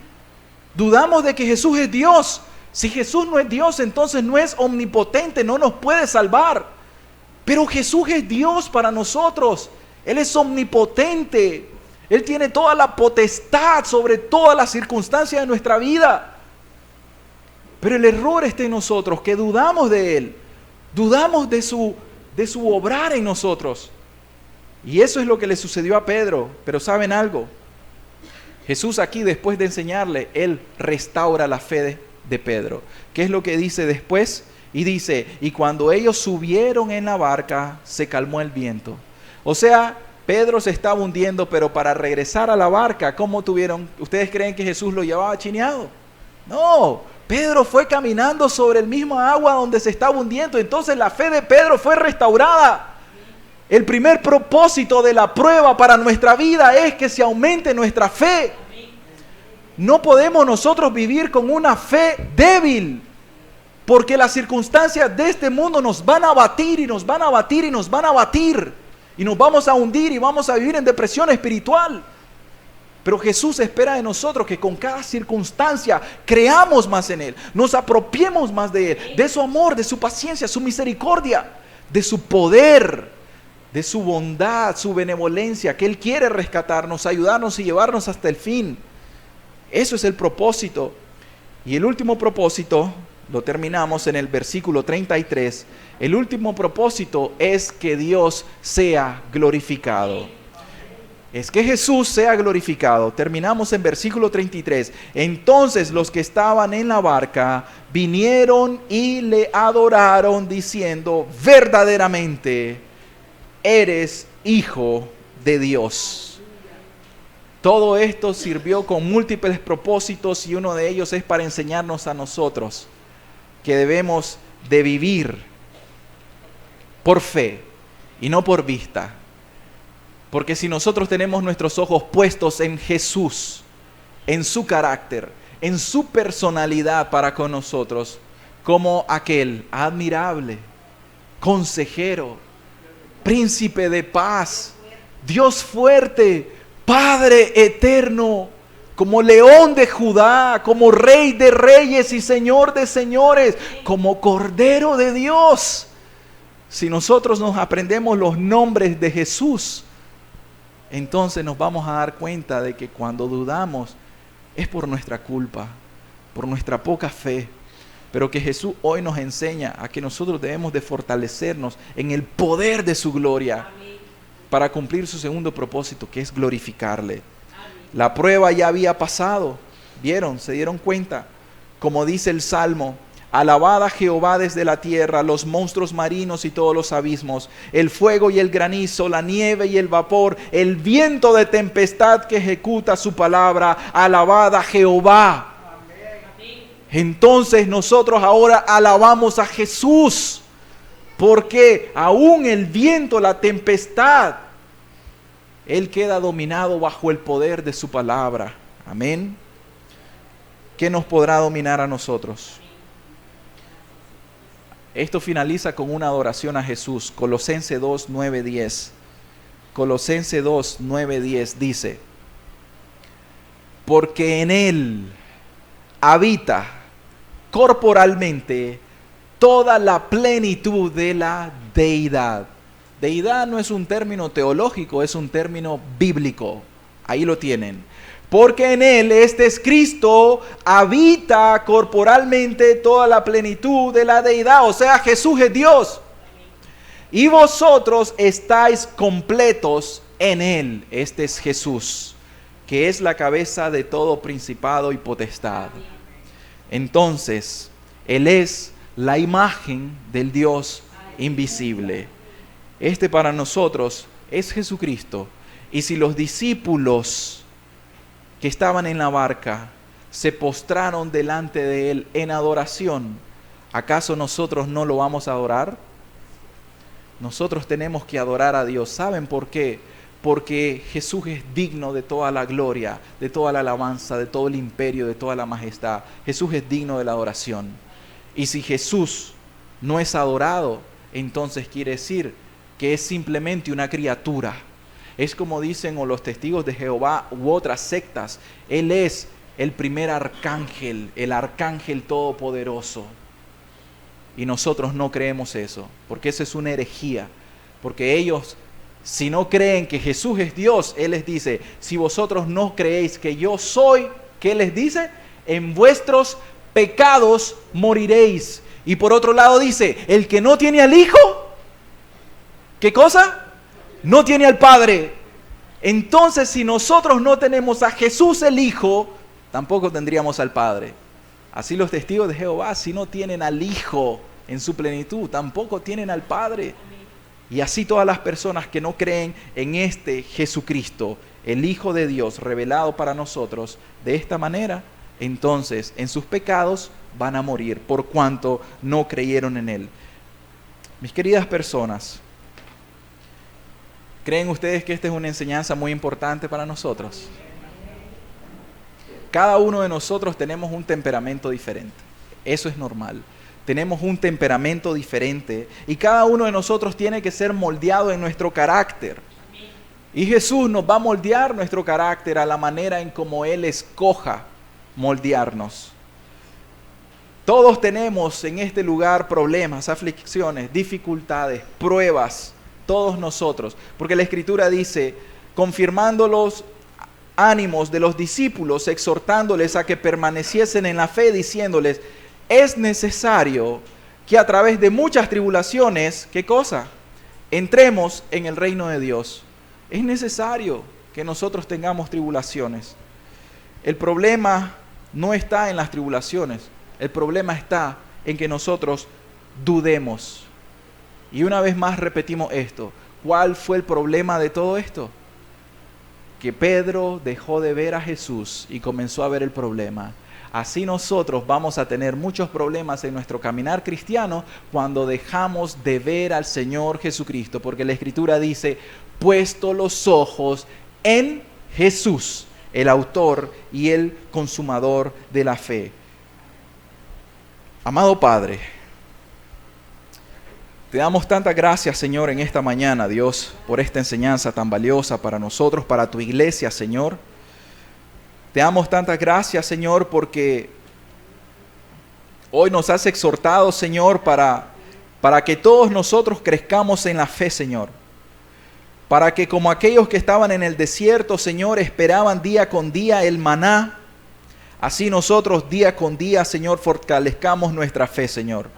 Dudamos de que Jesús es Dios. Si Jesús no es Dios, entonces no es omnipotente, no nos puede salvar. Pero Jesús es Dios para nosotros. Él es omnipotente. Él tiene toda la potestad sobre todas las circunstancias de nuestra vida. Pero el error está en nosotros, que dudamos de Él. Dudamos de su obrar en nosotros. Y eso es lo que le sucedió a Pedro. Pero ¿saben algo? Jesús aquí, después de enseñarle, Él restaura la fe de Pedro. ¿Qué es lo que dice después? Y dice: y cuando ellos subieron en la barca, se calmó el viento. O sea, Pedro se estaba hundiendo, pero para regresar a la barca, ¿cómo tuvieron? ¿Ustedes creen que Jesús lo llevaba chineado? No. Pedro fue caminando sobre el mismo agua donde se estaba hundiendo. Entonces la fe de Pedro fue restaurada. El primer propósito de la prueba para nuestra vida es que se aumente nuestra fe. No podemos nosotros vivir con una fe débil, porque las circunstancias de este mundo nos van a abatir y nos van a abatir y nos van a abatir. Y nos vamos a hundir y vamos a vivir en depresión espiritual. Pero Jesús espera de nosotros que con cada circunstancia creamos más en Él, nos apropiemos más de Él, de su amor, de su paciencia, su misericordia, de su poder, de su bondad, su benevolencia, que Él quiere rescatarnos, ayudarnos y llevarnos hasta el fin. Eso es el propósito. Y el último propósito, lo terminamos en el versículo 33, el último propósito es que Dios sea glorificado. Es que Jesús sea glorificado. Terminamos en versículo 33. Entonces los que estaban en la barca vinieron y le adoraron diciendo: verdaderamente eres Hijo de Dios. Todo esto sirvió con múltiples propósitos y uno de ellos es para enseñarnos a nosotros que debemos de vivir por fe y no por vista. Porque si nosotros tenemos nuestros ojos puestos en Jesús, en su carácter, en su personalidad para con nosotros, como aquel admirable, consejero, príncipe de paz, Dios fuerte, Padre eterno, como león de Judá, como rey de reyes y señor de señores, como cordero de Dios. Si nosotros nos aprendemos los nombres de Jesús, entonces nos vamos a dar cuenta de que cuando dudamos es por nuestra culpa, por nuestra poca fe. pero que Jesús hoy nos enseña a que nosotros debemos de fortalecernos en el poder de su gloria para cumplir su segundo propósito, que es glorificarle. La prueba ya había pasado, ¿vieron? ¿Se dieron cuenta? Como dice el Salmo: alabad a Jehová desde la tierra, los monstruos marinos y todos los abismos, el fuego y el granizo, la nieve y el vapor, el viento de tempestad que ejecuta su palabra, alabad a Jehová. Entonces nosotros ahora alabamos a Jesús, porque aún el viento, la tempestad, Él queda dominado bajo el poder de su palabra. Amén. ¿Qué nos podrá dominar a nosotros? Esto finaliza con una adoración a Jesús. Colosenses 2, 9, 10. Colosenses 2, 9, 10 dice: porque en Él habita corporalmente toda la plenitud de la deidad. Deidad no es un término teológico, es un término bíblico. Ahí lo tienen. Porque en Él, este es Cristo, habita corporalmente toda la plenitud de la deidad. O sea, Jesús es Dios. Y vosotros estáis completos en Él. Este es Jesús, que es la cabeza de todo principado y potestad. Entonces, Él es la imagen del Dios invisible. Este para nosotros es Jesucristo. Y si los discípulos que estaban en la barca se postraron delante de Él en adoración, ¿acaso nosotros no lo vamos a adorar? Nosotros tenemos que adorar a Dios. ¿Saben por qué? Porque Jesús es digno de toda la gloria, de toda la alabanza, de todo el imperio, de toda la majestad. Jesús es digno de la adoración. Y si Jesús no es adorado, entonces quiere decir que es simplemente una criatura. Es como dicen o los testigos de Jehová u otras sectas: Él es el primer arcángel, el arcángel todopoderoso. Y nosotros no creemos eso, porque eso es una herejía. Porque ellos, si no creen que Jesús es Dios, Él les dice: si vosotros no creéis que yo soy, ¿qué les dice? En vuestros pecados moriréis. Y por otro lado dice: el que no tiene al Hijo, ¿qué cosa? No tiene al Padre. Entonces, si nosotros no tenemos a Jesús el Hijo, tampoco tendríamos al Padre. Así los testigos de Jehová, si no tienen al Hijo en su plenitud, tampoco tienen al Padre. Y así todas las personas que no creen en este Jesucristo, el Hijo de Dios revelado para nosotros, de esta manera, entonces en sus pecados van a morir por cuanto no creyeron en Él. Mis queridas personas, ¿creen ustedes que esta es una enseñanza muy importante para nosotros? Cada uno de nosotros tenemos un temperamento diferente. Eso es normal. Tenemos un temperamento diferente y cada uno de nosotros tiene que ser moldeado en nuestro carácter. Y Jesús nos va a moldear nuestro carácter a la manera en como Él escoja moldearnos. Todos tenemos en este lugar problemas, aflicciones, dificultades, pruebas. Todos nosotros, porque la Escritura dice: confirmando los ánimos de los discípulos, exhortándoles a que permaneciesen en la fe, diciéndoles: es necesario que a través de muchas tribulaciones, ¿qué cosa? Entremos en el reino de Dios. Es necesario que nosotros tengamos tribulaciones. El problema no está en las tribulaciones, el problema está en que nosotros dudemos. Y una vez más repetimos esto. ¿Cuál fue el problema de todo esto? Que Pedro dejó de ver a Jesús y comenzó a ver el problema. Así nosotros vamos a tener muchos problemas en nuestro caminar cristiano cuando dejamos de ver al Señor Jesucristo. Porque la Escritura dice: puesto los ojos en Jesús, el autor y el consumador de la fe. Amado Padre, te damos tantas gracias, Señor, en esta mañana, Dios, por esta enseñanza tan valiosa para nosotros, para tu iglesia, Señor. Te damos tantas gracias, Señor, porque hoy nos has exhortado, Señor, para que todos nosotros crezcamos en la fe, Señor. Para que como aquellos que estaban en el desierto, Señor, esperaban día con día el maná. Así nosotros día con día, Señor, fortalezcamos nuestra fe, Señor.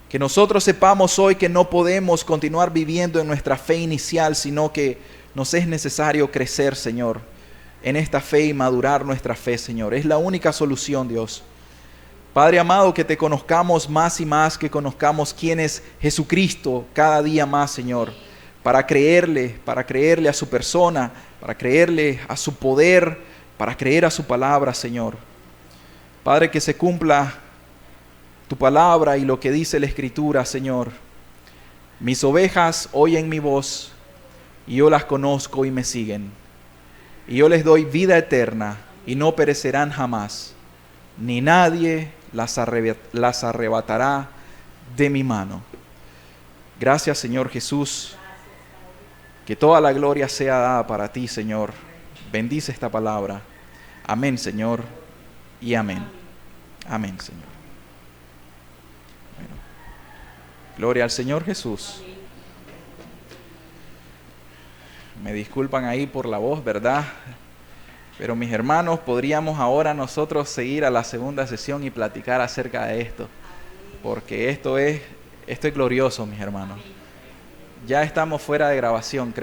Que nosotros sepamos hoy que no podemos continuar viviendo en nuestra fe inicial, sino que nos es necesario crecer, Señor, en esta fe y madurar nuestra fe, Señor. Es la única solución, Dios. Padre amado, que te conozcamos más y más, que conozcamos quién es Jesucristo cada día más, Señor, para creerle a su persona, para creerle a su poder, para creer a su palabra, Señor. Padre, que se cumpla tu palabra y lo que dice la Escritura, Señor. Mis ovejas oyen mi voz, y yo las conozco y me siguen. Y yo les doy vida eterna, y no perecerán jamás, ni nadie las arrebatará de mi mano. Gracias, Señor Jesús. Que toda la gloria sea dada para ti, Señor. Bendice esta palabra. Amén, Señor, y amén. Amén, Señor. Bueno, gloria al Señor Jesús. Me disculpan ahí por la voz, ¿verdad? Pero mis hermanos, podríamos ahora nosotros seguir a la segunda sesión y platicar acerca de esto. Porque esto es glorioso, mis hermanos. Ya estamos fuera de grabación, creo.